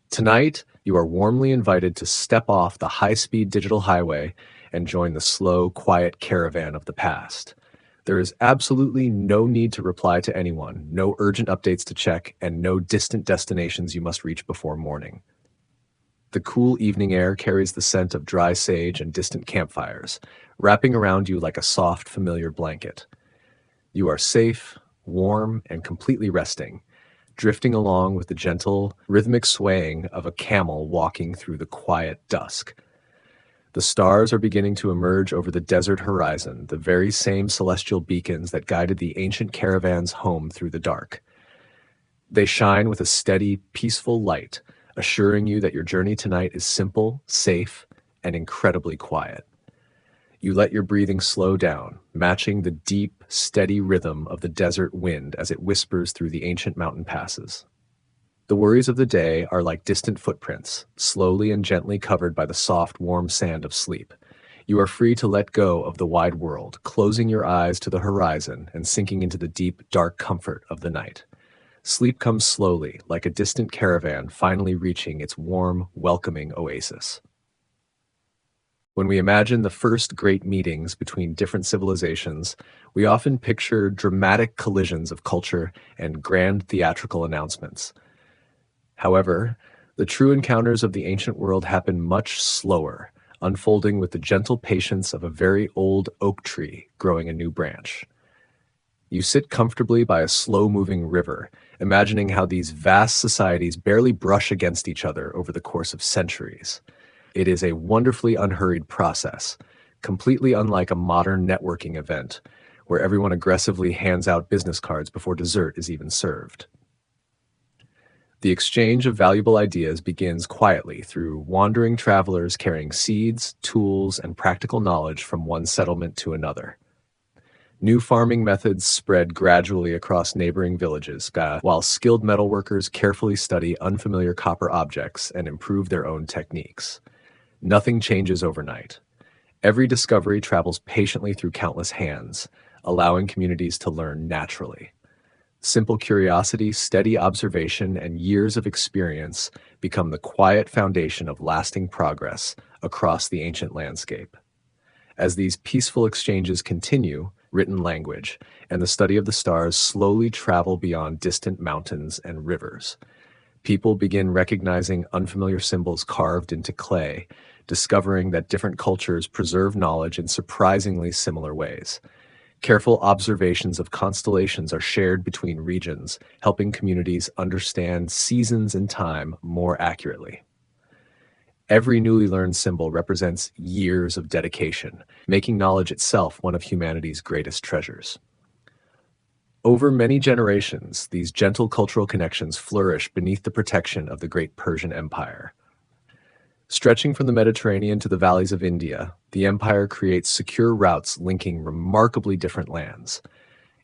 Tonight, you are warmly invited to step off the high-speed digital highway and join the slow, quiet caravan of the past. There is absolutely no need to reply to anyone, no urgent updates to check, and no distant destinations you must reach before morning. The cool evening air carries the scent of dry sage and distant campfires, wrapping around you like a soft, familiar blanket. You are safe, warm, and completely resting, drifting along with the gentle, rhythmic swaying of a camel walking through the quiet dusk. The stars are beginning to emerge over the desert horizon, the very same celestial beacons that guided the ancient caravans home through the dark. They shine with a steady, peaceful light, assuring you that your journey tonight is simple, safe, and incredibly quiet. You let your breathing slow down, matching the deep, steady rhythm of the desert wind as it whispers through the ancient mountain passes. The worries of the day are like distant footprints, slowly and gently covered by the soft, warm sand of sleep. You are free to let go of the wide world, closing your eyes to the horizon and sinking into the deep, dark comfort of the night. Sleep comes slowly, like a distant caravan finally reaching its warm, welcoming oasis. When we imagine the first great meetings between different civilizations, we often picture dramatic collisions of culture and grand theatrical announcements. However, the true encounters of the ancient world happen much slower, unfolding with the gentle patience of a very old oak tree growing a new branch. You sit comfortably by a slow-moving river, imagining how these vast societies barely brush against each other over the course of centuries. It is a wonderfully unhurried process, completely unlike a modern networking event, where everyone aggressively hands out business cards before dessert is even served. The exchange of valuable ideas begins quietly through wandering travelers carrying seeds, tools, and practical knowledge from one settlement to another. New farming methods spread gradually across neighboring villages, while skilled metalworkers carefully study unfamiliar copper objects and improve their own techniques. Nothing changes overnight. Every discovery travels patiently through countless hands, allowing communities to learn naturally. Simple curiosity, steady observation, and years of experience become the quiet foundation of lasting progress across the ancient landscape. As these peaceful exchanges continue, written language and the study of the stars slowly travel beyond distant mountains and rivers. People begin recognizing unfamiliar symbols carved into clay, discovering that different cultures preserve knowledge in surprisingly similar ways. Careful observations of constellations are shared between regions, helping communities understand seasons and time more accurately. Every newly learned symbol represents years of dedication, making knowledge itself one of humanity's greatest treasures. Over many generations, these gentle cultural connections flourish beneath the protection of the great Persian Empire. Stretching from the Mediterranean to the valleys of India, the empire creates secure routes linking remarkably different lands.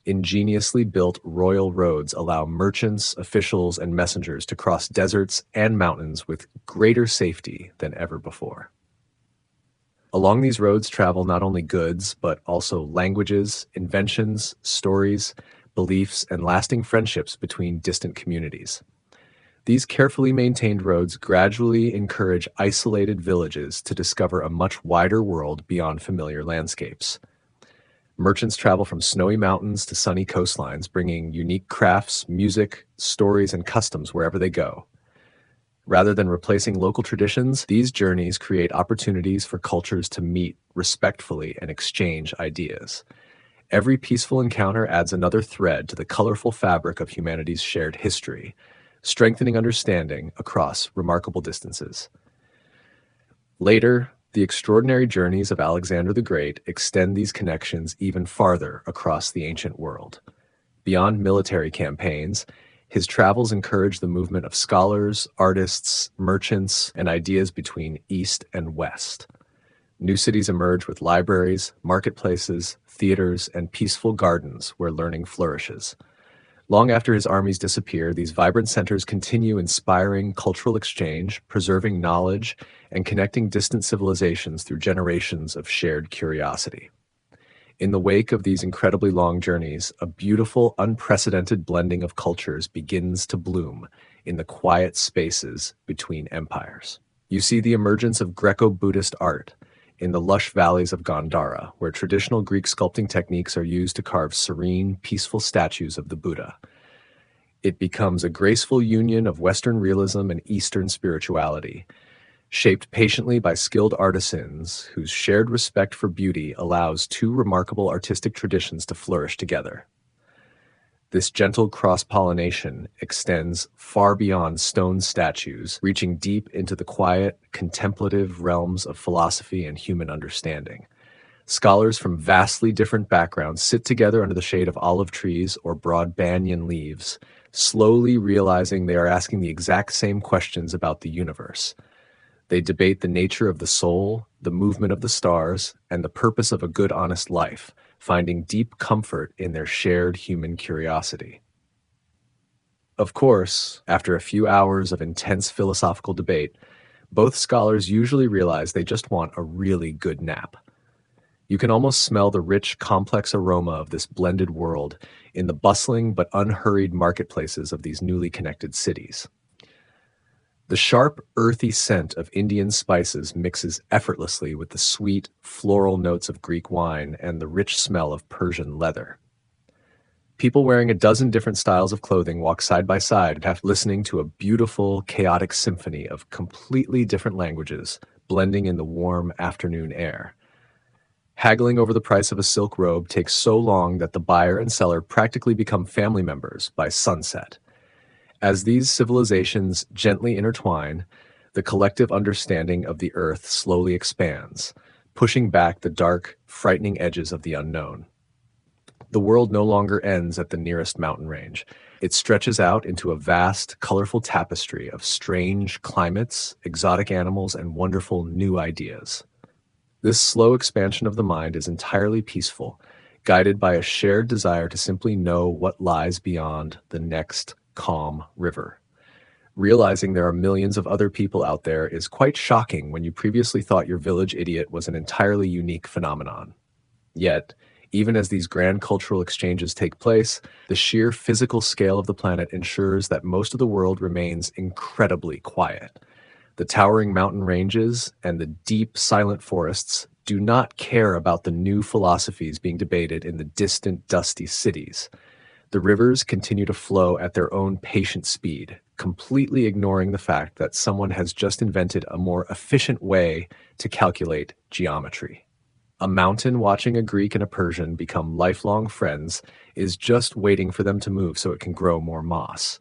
Ingeniously built royal roads allow merchants, officials, and messengers to cross deserts and mountains with greater safety than ever before. Along these roads travel not only goods, but also languages, inventions, stories, beliefs, and lasting friendships between distant communities. These carefully maintained roads gradually encourage isolated villages to discover a much wider world beyond familiar landscapes. Merchants travel from snowy mountains to sunny coastlines, bringing unique crafts, music, stories, and customs wherever they go. Rather than replacing local traditions, these journeys create opportunities for cultures to meet respectfully and exchange ideas. Every peaceful encounter adds another thread to the colorful fabric of humanity's shared history, strengthening understanding across remarkable distances. Later, the extraordinary journeys of Alexander the Great extend these connections even farther across the ancient world. Beyond military campaigns, his travels encourage the movement of scholars, artists, merchants, and ideas between East and West. New cities emerge with libraries, marketplaces, theaters, and peaceful gardens where learning flourishes. Long after his armies disappear, these vibrant centers continue inspiring cultural exchange, preserving knowledge, and connecting distant civilizations through generations of shared curiosity. In the wake of these incredibly long journeys, a beautiful, unprecedented blending of cultures begins to bloom in the quiet spaces between empires. You see the emergence of Greco-Buddhist art in the lush valleys of Gandhara, where traditional Greek sculpting techniques are used to carve serene, peaceful statues of the Buddha. It becomes a graceful union of Western realism and Eastern spirituality, shaped patiently by skilled artisans whose shared respect for beauty allows two remarkable artistic traditions to flourish together. This gentle cross-pollination extends far beyond stone statues, reaching deep into the quiet, contemplative realms of philosophy and human understanding. Scholars from vastly different backgrounds sit together under the shade of olive trees or broad banyan leaves, slowly realizing they are asking the exact same questions about the universe. They debate the nature of the soul, the movement of the stars, and the purpose of a good, honest life, finding deep comfort in their shared human curiosity. Of course, after a few hours of intense philosophical debate, both scholars usually realize they just want a really good nap. You can almost smell the rich, complex aroma of this blended world in the bustling but unhurried marketplaces of these newly connected cities. The sharp, earthy scent of Indian spices mixes effortlessly with the sweet, floral notes of Greek wine and the rich smell of Persian leather. People wearing a dozen different styles of clothing walk side by side, listening to a beautiful, chaotic symphony of completely different languages, blending in the warm afternoon air. Haggling over the price of a silk robe takes so long that the buyer and seller practically become family members by sunset. As these civilizations gently intertwine, the collective understanding of the earth slowly expands, pushing back the dark, frightening edges of the unknown. The world no longer ends at the nearest mountain range. It stretches out into a vast, colorful tapestry of strange climates, exotic animals, and wonderful new ideas. This slow expansion of the mind is entirely peaceful, guided by a shared desire to simply know what lies beyond the next calm river. Realizing there are millions of other people out there is quite shocking when you previously thought your village idiot was an entirely unique phenomenon. Yet, even as these grand cultural exchanges take place, the sheer physical scale of the planet ensures that most of the world remains incredibly quiet. The towering mountain ranges and the deep, silent forests do not care about the new philosophies being debated in the distant, dusty cities. The rivers continue to flow at their own patient speed, completely ignoring the fact that someone has just invented a more efficient way to calculate geometry. A mountain watching a Greek and a Persian become lifelong friends is just waiting for them to move so it can grow more moss.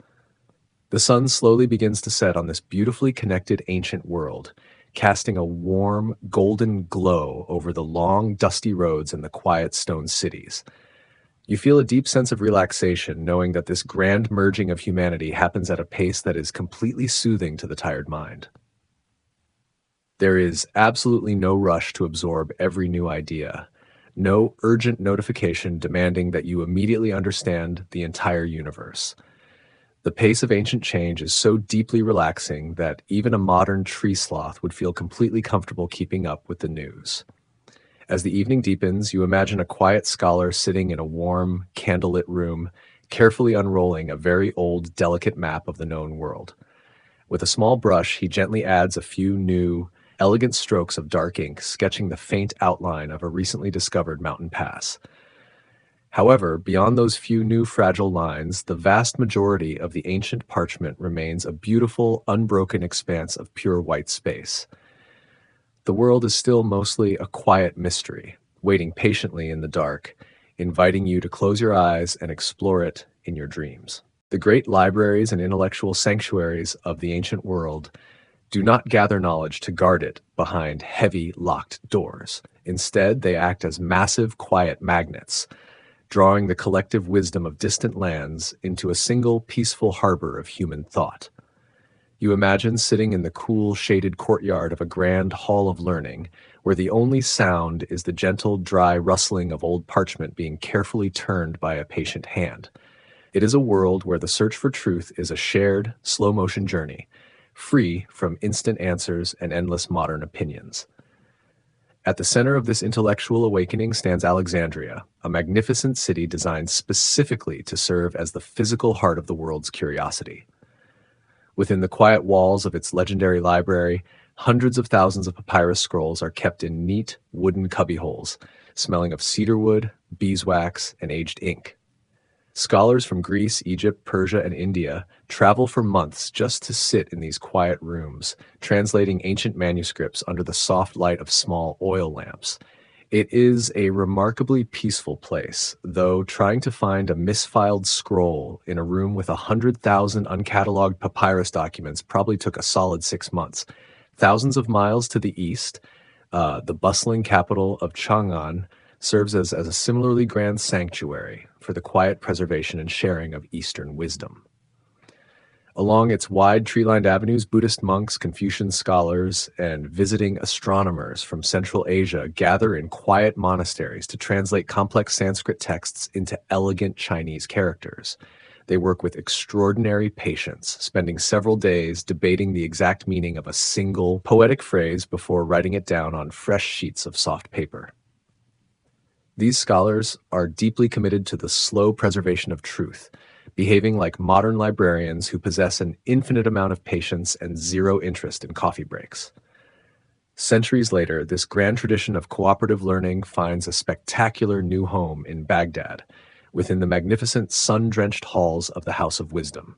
The sun slowly begins to set on this beautifully connected ancient world, casting a warm, golden glow over the long, dusty roads and the quiet stone cities. You feel a deep sense of relaxation knowing that this grand merging of humanity happens at a pace that is completely soothing to the tired mind. There is absolutely no rush to absorb every new idea, no urgent notification demanding that you immediately understand the entire universe. The pace of ancient change is so deeply relaxing that even a modern tree sloth would feel completely comfortable keeping up with the news. As the evening deepens, you imagine a quiet scholar sitting in a warm, candlelit room, carefully unrolling a very old, delicate map of the known world. With a small brush, he gently adds a few new, elegant strokes of dark ink, sketching the faint outline of a recently discovered mountain pass. However, beyond those few new fragile lines, the vast majority of the ancient parchment remains a beautiful, unbroken expanse of pure white space. The world is still mostly a quiet mystery, waiting patiently in the dark, inviting you to close your eyes and explore it in your dreams. The great libraries and intellectual sanctuaries of the ancient world do not gather knowledge to guard it behind heavy, locked doors. Instead, they act as massive, quiet magnets, drawing the collective wisdom of distant lands into a single, peaceful harbor of human thought. You imagine sitting in the cool, shaded courtyard of a grand hall of learning, where the only sound is the gentle, dry rustling of old parchment being carefully turned by a patient hand. It is a world where the search for truth is a shared, slow-motion journey, free from instant answers and endless modern opinions. At the center of this intellectual awakening stands Alexandria, a magnificent city designed specifically to serve as the physical heart of the world's curiosity. Within the quiet walls of its legendary library, hundreds of thousands of papyrus scrolls are kept in neat wooden cubbyholes, smelling of cedarwood, beeswax, and aged ink. Scholars from Greece, Egypt, Persia, and India travel for months just to sit in these quiet rooms, translating ancient manuscripts under the soft light of small oil lamps. It is a remarkably peaceful place, though trying to find a misfiled scroll in a room with 100,000 uncatalogued papyrus documents probably took a solid 6 months. Thousands of miles to the east, the bustling capital of Chang'an serves as a similarly grand sanctuary for the quiet preservation and sharing of Eastern wisdom. Along its wide tree-lined avenues, Buddhist monks, Confucian scholars, and visiting astronomers from Central Asia gather in quiet monasteries to translate complex Sanskrit texts into elegant Chinese characters. They work with extraordinary patience, spending several days debating the exact meaning of a single poetic phrase before writing it down on fresh sheets of soft paper. These scholars are deeply committed to the slow preservation of truth, behaving like modern librarians who possess an infinite amount of patience and zero interest in coffee breaks. Centuries later, this grand tradition of cooperative learning finds a spectacular new home in Baghdad, within the magnificent sun-drenched halls of the House of Wisdom.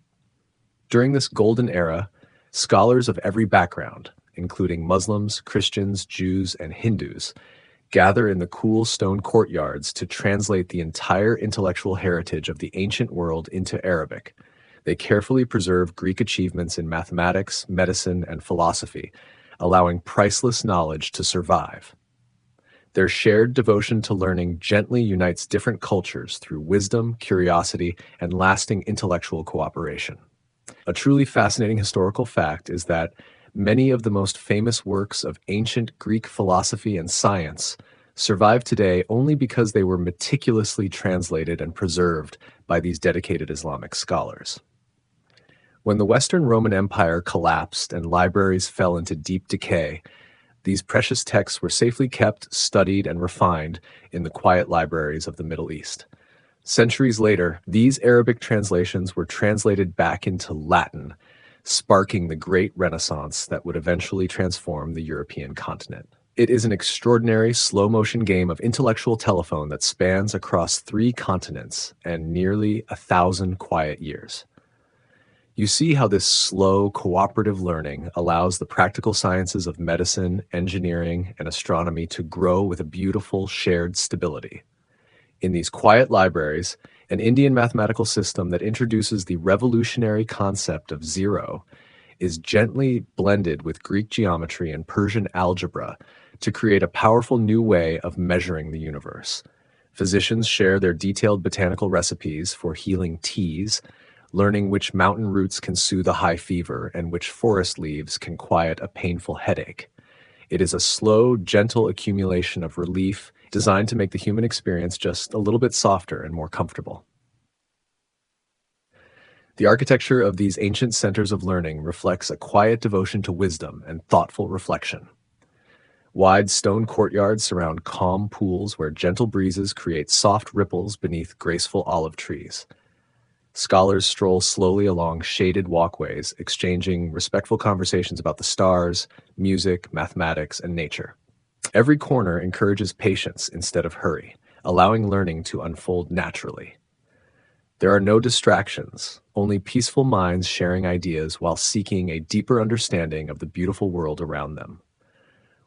During this golden era, scholars of every background, including Muslims, Christians, Jews, and Hindus, gather in the cool stone courtyards to translate the entire intellectual heritage of the ancient world into Arabic. They carefully preserve Greek achievements in mathematics, medicine, and philosophy, allowing priceless knowledge to survive. Their shared devotion to learning gently unites different cultures through wisdom, curiosity, and lasting intellectual cooperation. A truly fascinating historical fact is that many of the most famous works of ancient Greek philosophy and science survive today only because they were meticulously translated and preserved by these dedicated Islamic scholars. When the Western Roman Empire collapsed and libraries fell into deep decay, these precious texts were safely kept, studied, and refined in the quiet libraries of the Middle East. Centuries later, these Arabic translations were translated back into Latin, sparking the great Renaissance that would eventually transform the European continent. It is an extraordinary slow-motion game of intellectual telephone that spans across 3 continents and nearly 1,000 quiet years. You see how this slow, cooperative learning allows the practical sciences of medicine, engineering, and astronomy to grow with a beautiful, shared stability. In these quiet libraries, an Indian mathematical system that introduces the revolutionary concept of zero is gently blended with Greek geometry and Persian algebra to create a powerful new way of measuring the universe. Physicians share their detailed botanical recipes for healing teas, learning which mountain roots can soothe a high fever and which forest leaves can quiet a painful headache. It is a slow, gentle accumulation of relief designed to make the human experience just a little bit softer and more comfortable. The architecture of these ancient centers of learning reflects a quiet devotion to wisdom and thoughtful reflection. Wide stone courtyards surround calm pools where gentle breezes create soft ripples beneath graceful olive trees. Scholars stroll slowly along shaded walkways, exchanging respectful conversations about the stars, music, mathematics, and nature. Every corner encourages patience instead of hurry, allowing learning to unfold naturally. There are no distractions, only peaceful minds sharing ideas while seeking a deeper understanding of the beautiful world around them.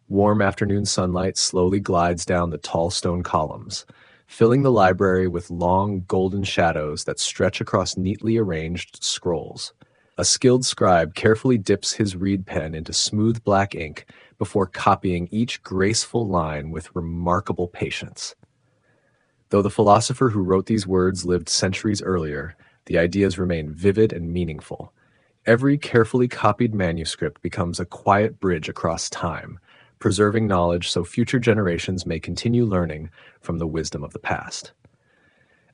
Warm afternoon sunlight slowly glides down the tall stone columns, filling the library with long golden shadows that stretch across neatly arranged scrolls. A skilled scribe carefully dips his reed pen into smooth black ink before copying each graceful line with remarkable patience. Though the philosopher who wrote these words lived centuries earlier, the ideas remain vivid and meaningful. Every carefully copied manuscript becomes a quiet bridge across time, preserving knowledge so future generations may continue learning from the wisdom of the past.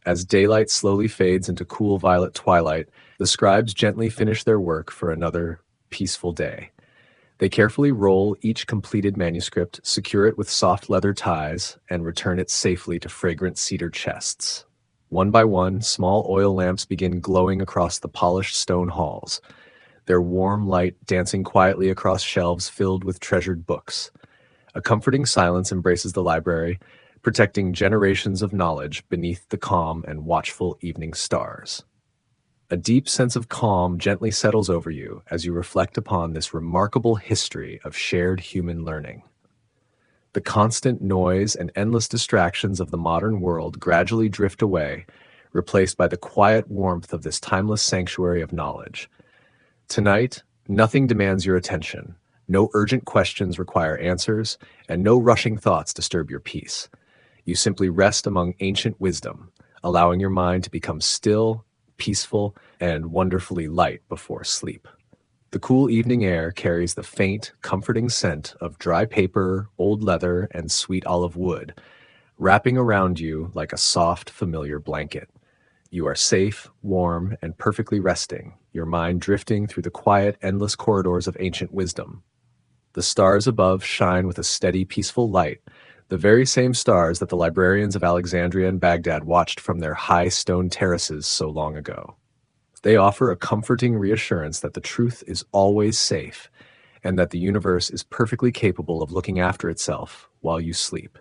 As daylight slowly fades into cool violet twilight, the scribes gently finish their work for another peaceful day. They carefully roll each completed manuscript, secure it with soft leather ties, and return it safely to fragrant cedar chests. One by one, small oil lamps begin glowing across the polished stone halls, their warm light dancing quietly across shelves filled with treasured books. A comforting silence embraces the library, protecting generations of knowledge beneath the calm and watchful evening stars. A deep sense of calm gently settles over you as you reflect upon this remarkable history of shared human learning. The constant noise and endless distractions of the modern world gradually drift away, replaced by the quiet warmth of this timeless sanctuary of knowledge. Tonight, nothing demands your attention. No urgent questions require answers, and no rushing thoughts disturb your peace. You simply rest among ancient wisdom, allowing your mind to become still, peaceful, and wonderfully light before sleep. The cool evening air carries the faint, comforting scent of dry paper, old leather, and sweet olive wood, wrapping around you like a soft, familiar blanket. You are safe, warm, and perfectly resting, your mind drifting through the quiet, endless corridors of ancient wisdom. The stars above shine with a steady, peaceful light, the very same stars that the librarians of Alexandria and Baghdad watched from their high stone terraces so long ago. They offer a comforting reassurance that the truth is always safe, and that the universe is perfectly capable of looking after itself while you sleep.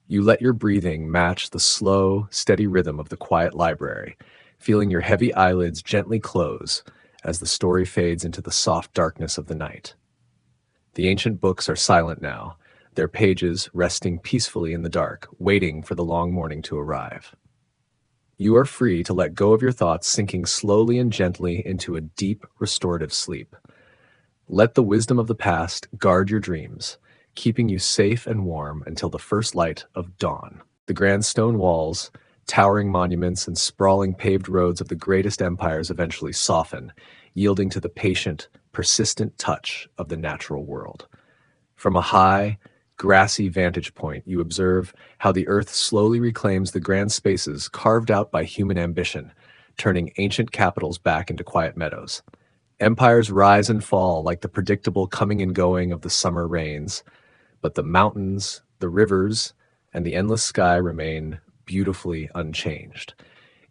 You let your breathing match the slow, steady rhythm of the quiet library, feeling your heavy eyelids gently close as the story fades into the soft darkness of the night. The ancient books are silent now, their pages resting peacefully in the dark, waiting for the long morning to arrive. You are free to let go of your thoughts, sinking slowly and gently into a deep, restorative sleep. Let the wisdom of the past guard your dreams, keeping you safe and warm until the first light of dawn. The grand stone walls, towering monuments, and sprawling paved roads of the greatest empires eventually soften, yielding to the patient, persistent touch of the natural world. From a high, grassy vantage point, you observe how the earth slowly reclaims the grand spaces carved out by human ambition, turning ancient capitals back into quiet meadows. Empires rise and fall like the predictable coming and going of the summer rains, but the mountains, the rivers, and the endless sky remain beautifully unchanged.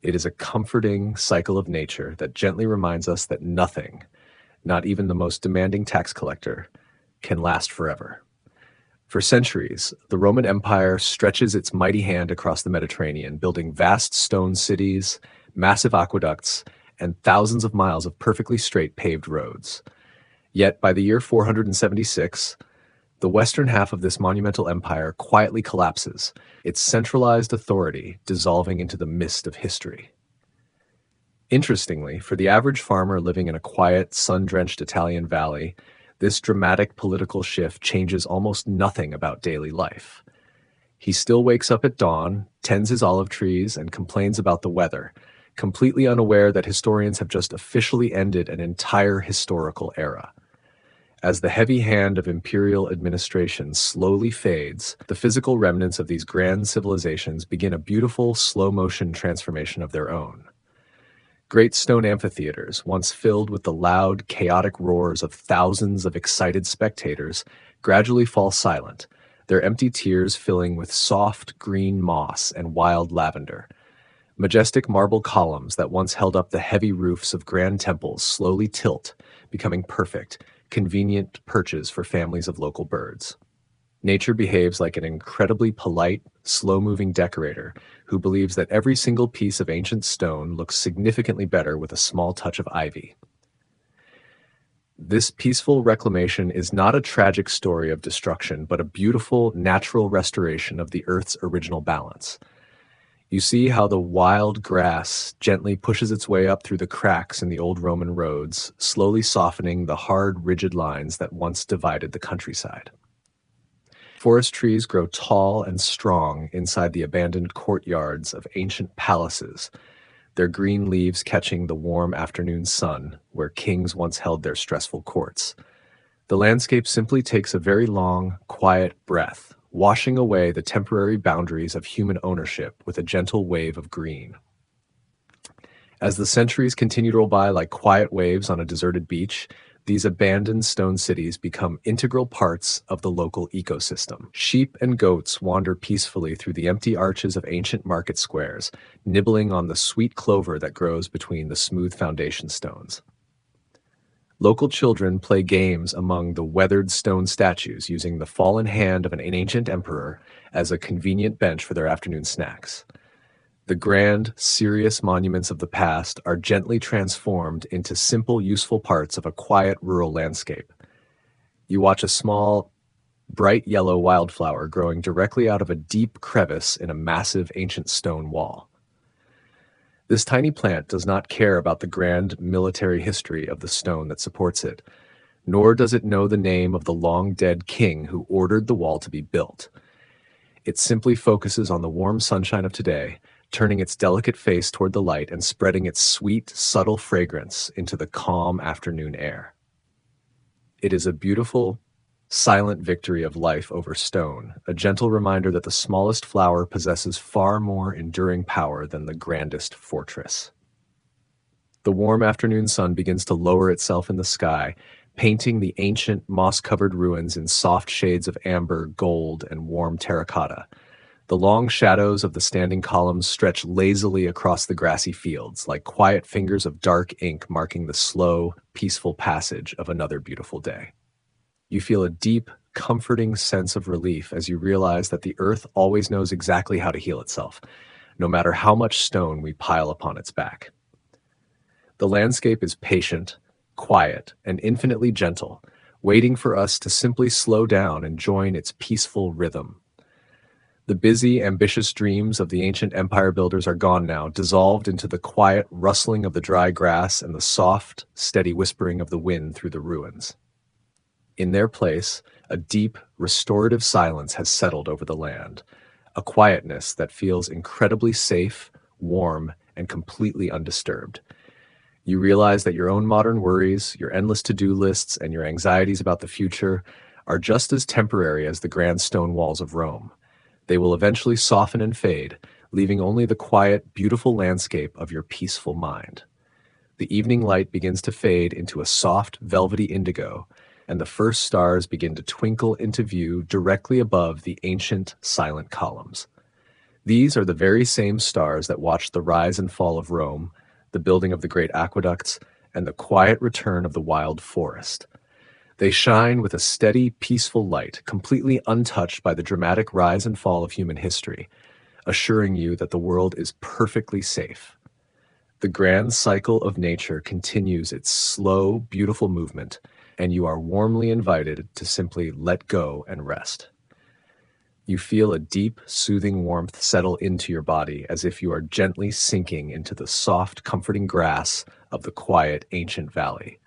It is a comforting cycle of nature that gently reminds us that nothing, not even the most demanding tax collector, can last forever. For centuries, the Roman Empire stretches its mighty hand across the Mediterranean, building vast stone cities, massive aqueducts, and thousands of miles of perfectly straight paved roads. Yet by the year 476, the western half of this monumental empire quietly collapses, its centralized authority dissolving into the mist of history. Interestingly, for the average farmer living in a quiet, sun-drenched Italian valley, this dramatic political shift changes almost nothing about daily life. He still wakes up at dawn, tends his olive trees, and complains about the weather, completely unaware that historians have just officially ended an entire historical era. As the heavy hand of imperial administration slowly fades, the physical remnants of these grand civilizations begin a beautiful, slow-motion transformation of their own. Great stone amphitheaters, once filled with the loud, chaotic roars of thousands of excited spectators, gradually fall silent, their empty tiers filling with soft green moss and wild lavender. Majestic marble columns that once held up the heavy roofs of grand temples slowly tilt, becoming perfect, convenient perches for families of local birds. Nature behaves like an incredibly polite, slow-moving decorator who believes that every single piece of ancient stone looks significantly better with a small touch of ivy. This peaceful reclamation is not a tragic story of destruction, but a beautiful, natural restoration of the Earth's original balance. You see how the wild grass gently pushes its way up through the cracks in the old Roman roads, slowly softening the hard, rigid lines that once divided the countryside. Forest trees grow tall and strong inside the abandoned courtyards of ancient palaces, their green leaves catching the warm afternoon sun where kings once held their stressful courts. The landscape simply takes a very long, quiet breath, washing away the temporary boundaries of human ownership with a gentle wave of green. As the centuries continue to roll by like quiet waves on a deserted beach, these abandoned stone cities become integral parts of the local ecosystem. Sheep and goats wander peacefully through the empty arches of ancient market squares, nibbling on the sweet clover that grows between the smooth foundation stones. Local children play games among the weathered stone statues, using the fallen hand of an ancient emperor as a convenient bench for their afternoon snacks. The grand, serious monuments of the past are gently transformed into simple, useful parts of a quiet rural landscape. You watch a small, bright yellow wildflower growing directly out of a deep crevice in a massive ancient stone wall. This tiny plant does not care about the grand military history of the stone that supports it, nor does it know the name of the long-dead king who ordered the wall to be built. It simply focuses on the warm sunshine of today, turning its delicate face toward the light and spreading its sweet, subtle fragrance into the calm afternoon air. It is a beautiful, silent victory of life over stone, a gentle reminder that the smallest flower possesses far more enduring power than the grandest fortress. The warm afternoon sun begins to lower itself in the sky, painting the ancient, moss-covered ruins in soft shades of amber, gold, and warm terracotta. The long shadows of the standing columns stretch lazily across the grassy fields, like quiet fingers of dark ink marking the slow, peaceful passage of another beautiful day. You feel a deep, comforting sense of relief as you realize that the earth always knows exactly how to heal itself, no matter how much stone we pile upon its back. The landscape is patient, quiet, and infinitely gentle, waiting for us to simply slow down and join its peaceful rhythm. The busy, ambitious dreams of the ancient empire builders are gone now, dissolved into the quiet rustling of the dry grass and the soft, steady whispering of the wind through the ruins. In their place, A deep, restorative silence has settled over the land, a quietness that feels incredibly safe, warm, and completely undisturbed. You realize that your own modern worries, your endless to-do lists, and your anxieties about the future are just as temporary as the grand stone walls of Rome. They will eventually soften and fade, leaving only the quiet, beautiful landscape of your peaceful mind. The evening light begins to fade into a soft, velvety indigo, and the first stars begin to twinkle into view directly above the ancient, silent columns. These are the very same stars that watched the rise and fall of Rome, the building of the great aqueducts, and the quiet return of the wild forest. They shine with a steady, peaceful light, completely untouched by the dramatic rise and fall of human history, assuring you that the world is perfectly safe. The grand cycle of nature continues its slow, beautiful movement, and you are warmly invited to simply let go and rest. You feel a deep, soothing warmth settle into your body as if you are gently sinking into the soft, comforting grass of the quiet, ancient valley.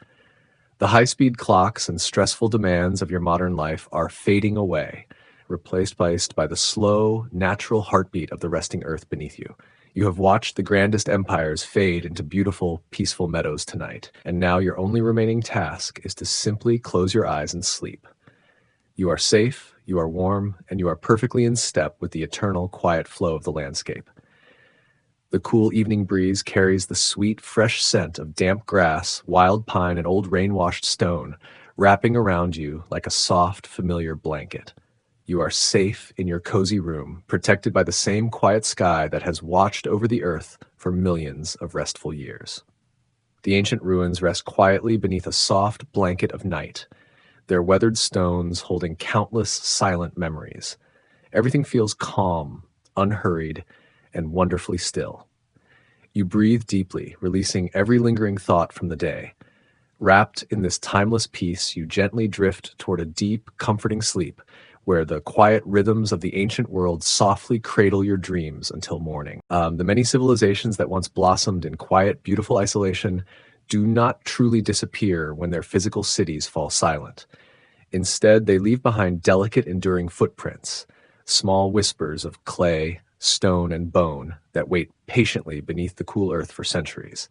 The high-speed clocks and stressful demands of your modern life are fading away, replaced by the slow, natural heartbeat of the resting earth beneath you. You have watched the grandest empires fade into beautiful, peaceful meadows tonight, and now your only remaining task is to simply close your eyes and sleep. You are safe, you are warm, and you are perfectly in step with the eternal, quiet flow of the landscape. The cool evening breeze carries the sweet, fresh scent of damp grass, wild pine, and old rain-washed stone, wrapping around you like a soft, familiar blanket. You are safe in your cozy room, protected by the same quiet sky that has watched over the earth for millions of restful years. The ancient ruins rest quietly beneath a soft blanket of night, their weathered stones holding countless silent memories. Everything feels calm, unhurried, and wonderfully still. You breathe deeply, releasing every lingering thought from the day. Wrapped in this timeless peace, you gently drift toward a deep, comforting sleep, where the quiet rhythms of the ancient world softly cradle your dreams until morning. The many civilizations that once blossomed in quiet, beautiful isolation do not truly disappear when their physical cities fall silent. Instead, they leave behind delicate, enduring footprints, small whispers of clay, stone, and bone that wait patiently beneath the cool earth for centuries.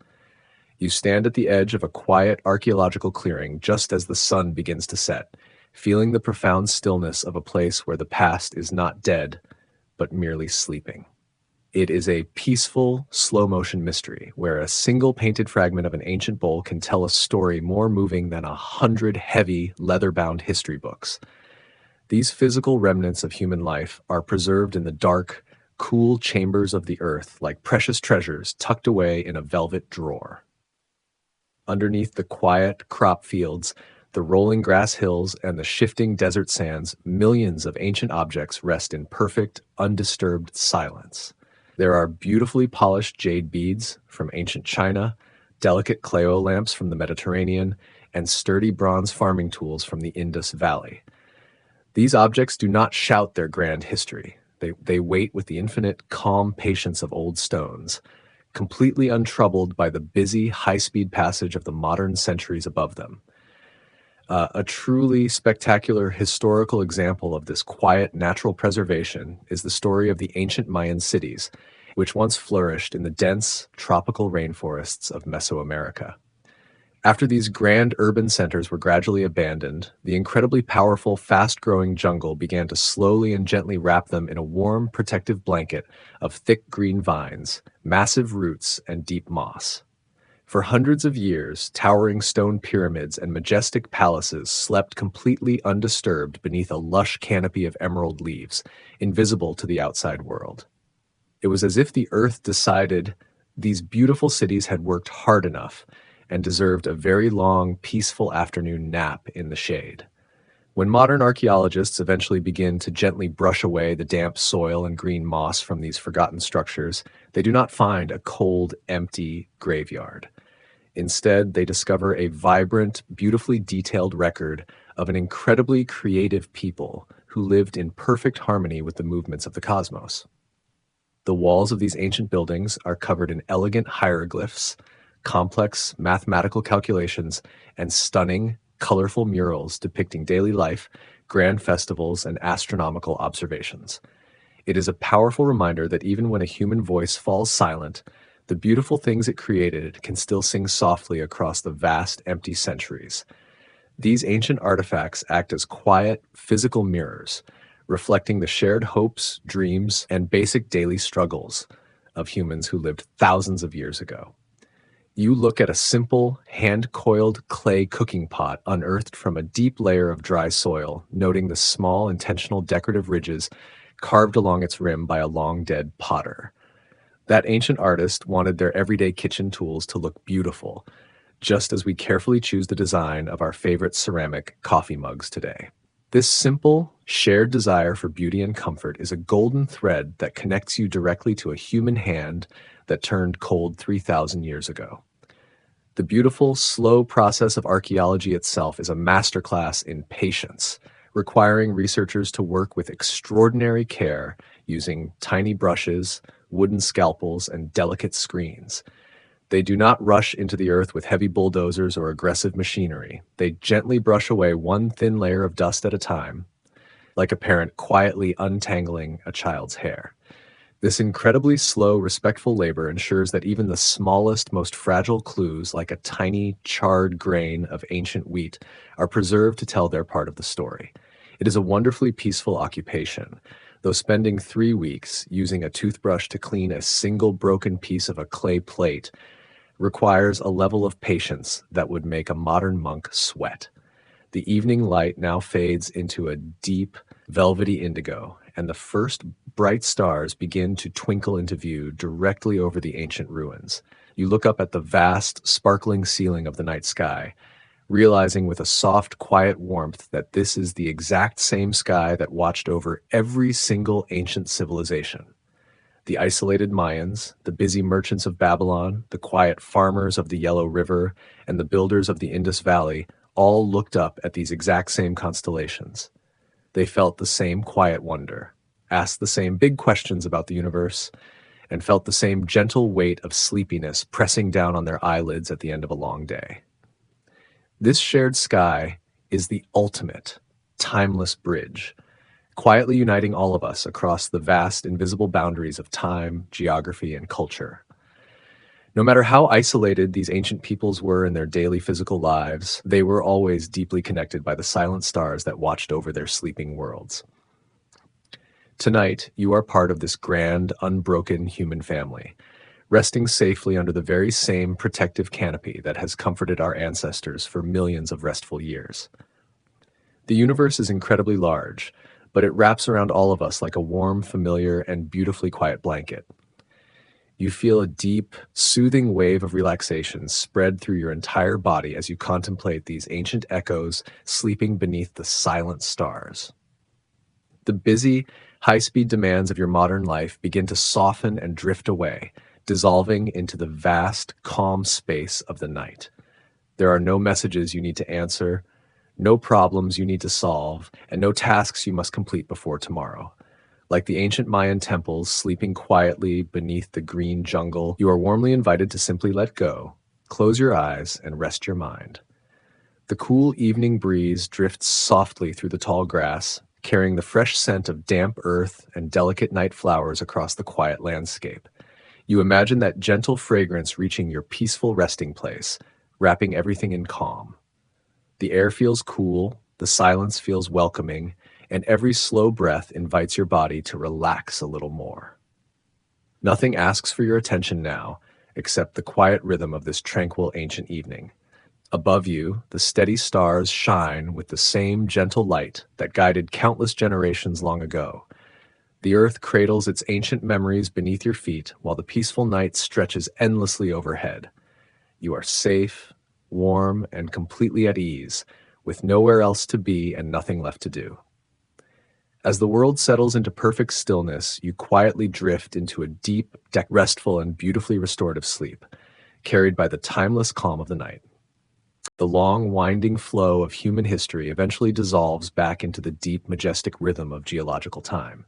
You stand at the edge of a quiet archaeological clearing just as the sun begins to set, feeling the profound stillness of a place where the past is not dead, but merely sleeping. It is a peaceful, slow-motion mystery where a single painted fragment of an ancient bowl can tell a story more moving than 100 heavy, leather-bound history books. These physical remnants of human life are preserved in the dark, cool chambers of the earth like precious treasures tucked away in a velvet drawer. Underneath the quiet crop fields, the rolling grass hills, and the shifting desert sands, millions of ancient objects rest in perfect, undisturbed silence. There are beautifully polished jade beads from ancient China, delicate Cleo lamps from the Mediterranean, and sturdy bronze farming tools from the Indus Valley. These objects do not shout their grand history. They wait with the infinite, calm patience of old stones, completely untroubled by the busy, high-speed passage of the modern centuries above them. A truly spectacular historical example of this quiet, natural preservation is the story of the ancient Mayan cities, which once flourished in the dense, tropical rainforests of Mesoamerica. After these grand urban centers were gradually abandoned, the incredibly powerful, fast-growing jungle began to slowly and gently wrap them in a warm, protective blanket of thick green vines, massive roots, and deep moss. For hundreds of years, towering stone pyramids and majestic palaces slept completely undisturbed beneath a lush canopy of emerald leaves, invisible to the outside world. It was as if the earth decided these beautiful cities had worked hard enough and deserved a very long, peaceful afternoon nap in the shade. When modern archaeologists eventually begin to gently brush away the damp soil and green moss from these forgotten structures, they do not find a cold, empty graveyard. Instead, they discover a vibrant, beautifully detailed record of an incredibly creative people who lived in perfect harmony with the movements of the cosmos. The walls of these ancient buildings are covered in elegant hieroglyphs, complex mathematical calculations, and stunning, colorful murals depicting daily life, grand festivals, and astronomical observations. It is a powerful reminder that even when a human voice falls silent, the beautiful things it created can still sing softly across the vast, empty centuries. These ancient artifacts act as quiet, physical mirrors, reflecting the shared hopes, dreams, and basic daily struggles of humans who lived thousands of years ago. You look at a simple, hand-coiled clay cooking pot unearthed from a deep layer of dry soil, noting the small, intentional decorative ridges carved along its rim by a long-dead potter. That ancient artist wanted their everyday kitchen tools to look beautiful, just as we carefully choose the design of our favorite ceramic coffee mugs today. This simple, shared desire for beauty and comfort is a golden thread that connects you directly to a human hand that turned cold 3,000 years ago. The beautiful, slow process of archaeology itself is a masterclass in patience, requiring researchers to work with extraordinary care using tiny brushes, wooden scalpels, and delicate screens. They do not rush into the earth with heavy bulldozers or aggressive machinery. They gently brush away one thin layer of dust at a time, like a parent quietly untangling a child's hair. This incredibly slow, respectful labor ensures that even the smallest, most fragile clues, like a tiny, charred grain of ancient wheat, are preserved to tell their part of the story. It is a wonderfully peaceful occupation, though spending 3 weeks using a toothbrush to clean a single broken piece of a clay plate requires a level of patience that would make a modern monk sweat. The evening light now fades into a deep, velvety indigo, and the first bright stars begin to twinkle into view directly over the ancient ruins. You look up at the vast, sparkling ceiling of the night sky, realizing with a soft, quiet warmth that this is the exact same sky that watched over every single ancient civilization. The isolated Mayans, the busy merchants of Babylon, the quiet farmers of the Yellow River, and the builders of the Indus Valley all looked up at these exact same constellations. They felt the same quiet wonder, asked the same big questions about the universe, and felt the same gentle weight of sleepiness pressing down on their eyelids at the end of a long day. This shared sky is the ultimate, timeless bridge, quietly uniting all of us across the vast, invisible boundaries of time, geography, and culture. No matter how isolated these ancient peoples were in their daily physical lives, they were always deeply connected by the silent stars that watched over their sleeping worlds. Tonight, you are part of this grand, unbroken human family, resting safely under the very same protective canopy that has comforted our ancestors for millions of restful years. The universe is incredibly large, but it wraps around all of us like a warm, familiar, and beautifully quiet blanket. You feel a deep, soothing wave of relaxation spread through your entire body as you contemplate these ancient echoes sleeping beneath the silent stars. The busy, high-speed demands of your modern life begin to soften and drift away, dissolving into the vast, calm space of the night. There are no messages you need to answer, no problems you need to solve, and no tasks you must complete before tomorrow. Like the ancient Mayan temples sleeping quietly beneath the green jungle, you are warmly invited to simply let go, close your eyes, and rest your mind. The cool evening breeze drifts softly through the tall grass, carrying the fresh scent of damp earth and delicate night flowers across the quiet landscape. You imagine that gentle fragrance reaching your peaceful resting place, wrapping everything in calm. The air feels cool, the silence feels welcoming, and every slow breath invites your body to relax a little more. Nothing asks for your attention now, except the quiet rhythm of this tranquil ancient evening. Above you, the steady stars shine with the same gentle light that guided countless generations long ago. The earth cradles its ancient memories beneath your feet, while the peaceful night stretches endlessly overhead. You are safe, warm, and completely at ease, with nowhere else to be and nothing left to do. As the world settles into perfect stillness, you quietly drift into a deep, restful, and beautifully restorative sleep, carried by the timeless calm of the night. The long, winding flow of human history eventually dissolves back into the deep, majestic rhythm of geological time.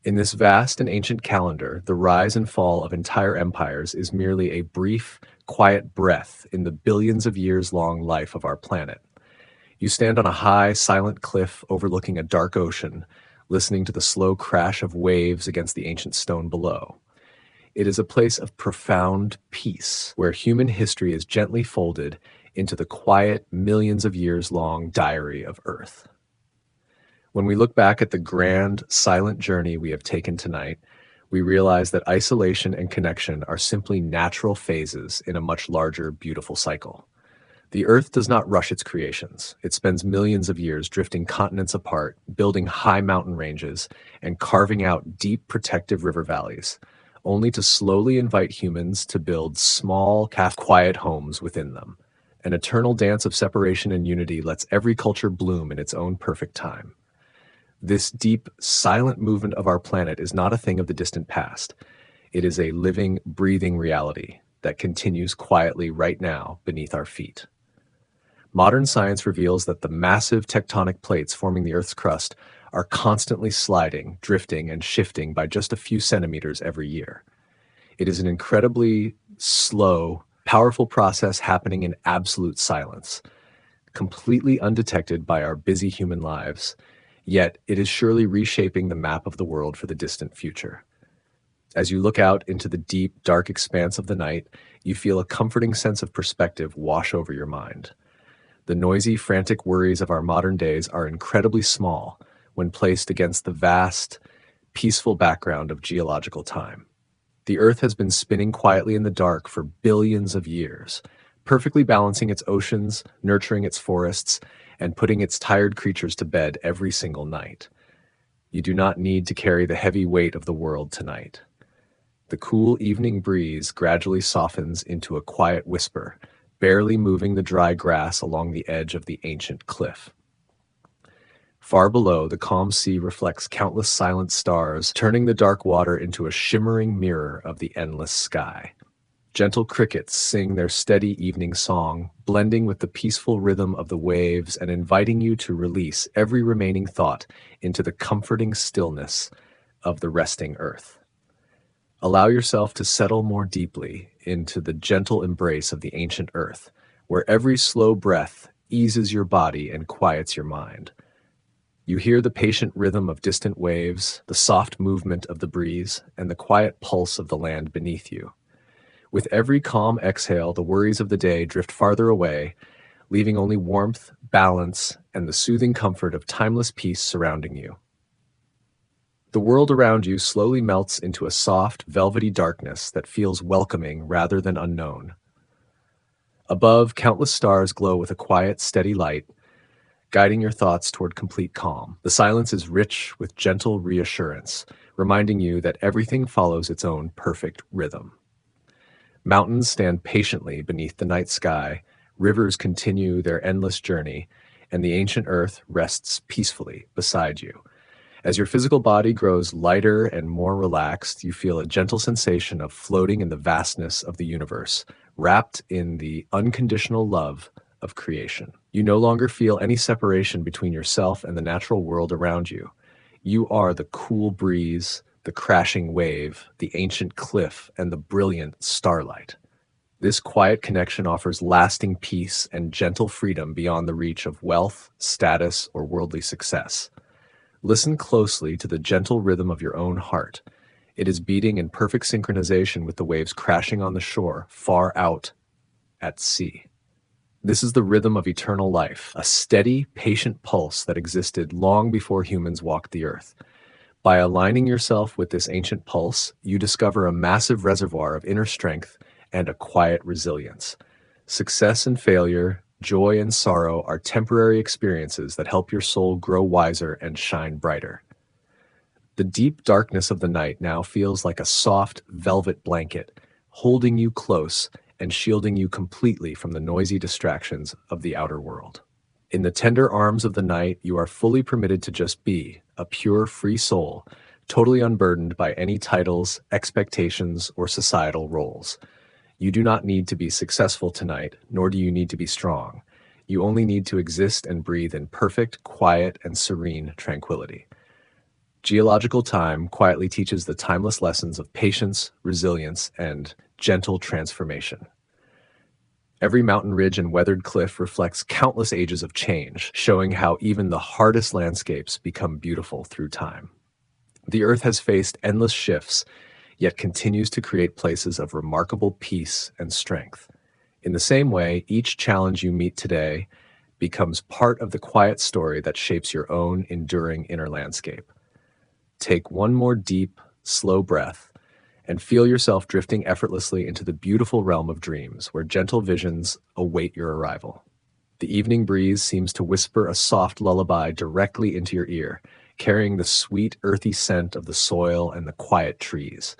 In this vast and ancient calendar, the rise and fall of entire empires is merely a brief, quiet breath in the billions of years-long life of our planet. You stand on a high, silent cliff overlooking a dark ocean, listening to the slow crash of waves against the ancient stone below. It is a place of profound peace, where human history is gently folded into the quiet, millions of years long diary of Earth. When we look back at the grand, silent journey we have taken tonight, we realize that isolation and connection are simply natural phases in a much larger, beautiful cycle. The Earth does not rush its creations. It spends millions of years drifting continents apart, building high mountain ranges, and carving out deep protective river valleys, only to slowly invite humans to build small, quiet homes within them. An eternal dance of separation and unity lets every culture bloom in its own perfect time. This deep, silent movement of our planet is not a thing of the distant past. It is a living, breathing reality that continues quietly right now beneath our feet. Modern science reveals that the massive tectonic plates forming the Earth's crust are constantly sliding, drifting, and shifting by just a few centimeters every year. It is an incredibly slow, powerful process happening in absolute silence, completely undetected by our busy human lives, yet it is surely reshaping the map of the world for the distant future. As you look out into the deep, dark expanse of the night, you feel a comforting sense of perspective wash over your mind. The noisy, frantic worries of our modern days are incredibly small when placed against the vast, peaceful background of geological time. The Earth has been spinning quietly in the dark for billions of years, perfectly balancing its oceans, nurturing its forests, and putting its tired creatures to bed every single night. You do not need to carry the heavy weight of the world tonight. The cool evening breeze gradually softens into a quiet whisper, barely moving the dry grass along the edge of the ancient cliff. Far below, the calm sea reflects countless silent stars, turning the dark water into a shimmering mirror of the endless sky. Gentle crickets sing their steady evening song, blending with the peaceful rhythm of the waves and inviting you to release every remaining thought into the comforting stillness of the resting earth. Allow yourself to settle more deeply into the gentle embrace of the ancient earth, where every slow breath eases your body and quiets your mind. You hear the patient rhythm of distant waves, the soft movement of the breeze, and the quiet pulse of the land beneath you. With every calm exhale, the worries of the day drift farther away, leaving only warmth, balance, and the soothing comfort of timeless peace surrounding you. The world around you slowly melts into a soft, velvety darkness that feels welcoming rather than unknown. Above, countless stars glow with a quiet, steady light, guiding your thoughts toward complete calm. The silence is rich with gentle reassurance, reminding you that everything follows its own perfect rhythm. Mountains stand patiently beneath the night sky, rivers continue their endless journey, and the ancient earth rests peacefully beside you. As your physical body grows lighter and more relaxed, you feel a gentle sensation of floating in the vastness of the universe, wrapped in the unconditional love of creation. You no longer feel any separation between yourself and the natural world around you. You are the cool breeze, the crashing wave, the ancient cliff, and the brilliant starlight. This quiet connection offers lasting peace and gentle freedom beyond the reach of wealth, status, or worldly success. Listen closely to the gentle rhythm of your own heart. It is beating in perfect synchronization with the waves crashing on the shore, far out at sea. This is the rhythm of eternal life, a steady, patient pulse that existed long before humans walked the earth. By aligning yourself with this ancient pulse, you discover a massive reservoir of inner strength and a quiet resilience. Success and failure, joy and sorrow are temporary experiences that help your soul grow wiser and shine brighter. The deep darkness of the night now feels like a soft, velvet blanket, holding you close and shielding you completely from the noisy distractions of the outer world. In the tender arms of the night, you are fully permitted to just be, a pure, free soul, totally unburdened by any titles, expectations, or societal roles. You do not need to be successful tonight, nor do you need to be strong. You only need to exist and breathe in perfect, quiet, and serene tranquility. Geological time quietly teaches the timeless lessons of patience, resilience, and gentle transformation. Every mountain ridge and weathered cliff reflects countless ages of change, showing how even the hardest landscapes become beautiful through time. The Earth has faced endless shifts, yet continues to create places of remarkable peace and strength. In the same way, each challenge you meet today becomes part of the quiet story that shapes your own enduring inner landscape. Take one more deep, slow breath and feel yourself drifting effortlessly into the beautiful realm of dreams where gentle visions await your arrival. The evening breeze seems to whisper a soft lullaby directly into your ear, carrying the sweet, earthy scent of the soil and the quiet trees.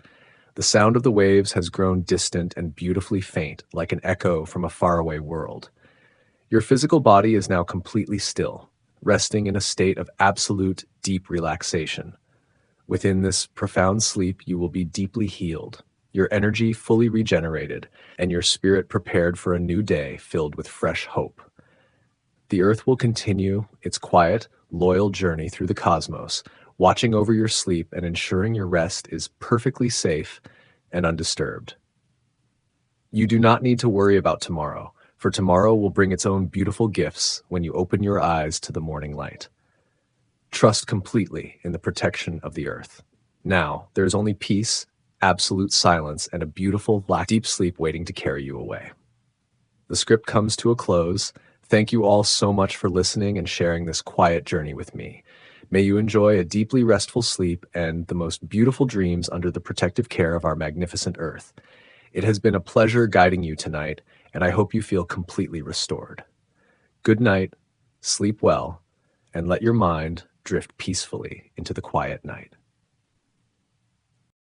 The sound of the waves has grown distant and beautifully faint, like an echo from a faraway world. Your physical body is now completely still, resting in a state of absolute, deep relaxation. Within this profound sleep, you will be deeply healed, your energy fully regenerated, and your spirit prepared for a new day filled with fresh hope. The Earth will continue its quiet, loyal journey through the cosmos, watching over your sleep and ensuring your rest is perfectly safe and undisturbed. You do not need to worry about tomorrow, for tomorrow will bring its own beautiful gifts when you open your eyes to the morning light. Trust completely in the protection of the Earth. Now, there is only peace, absolute silence, and a beautiful, deep sleep waiting to carry you away. The script comes to a close. Thank you all so much for listening and sharing this quiet journey with me. May you enjoy a deeply restful sleep and the most beautiful dreams under the protective care of our magnificent Earth. It has been a pleasure guiding you tonight, and I hope you feel completely restored. Good night, sleep well, and let your mind drift peacefully into the quiet night.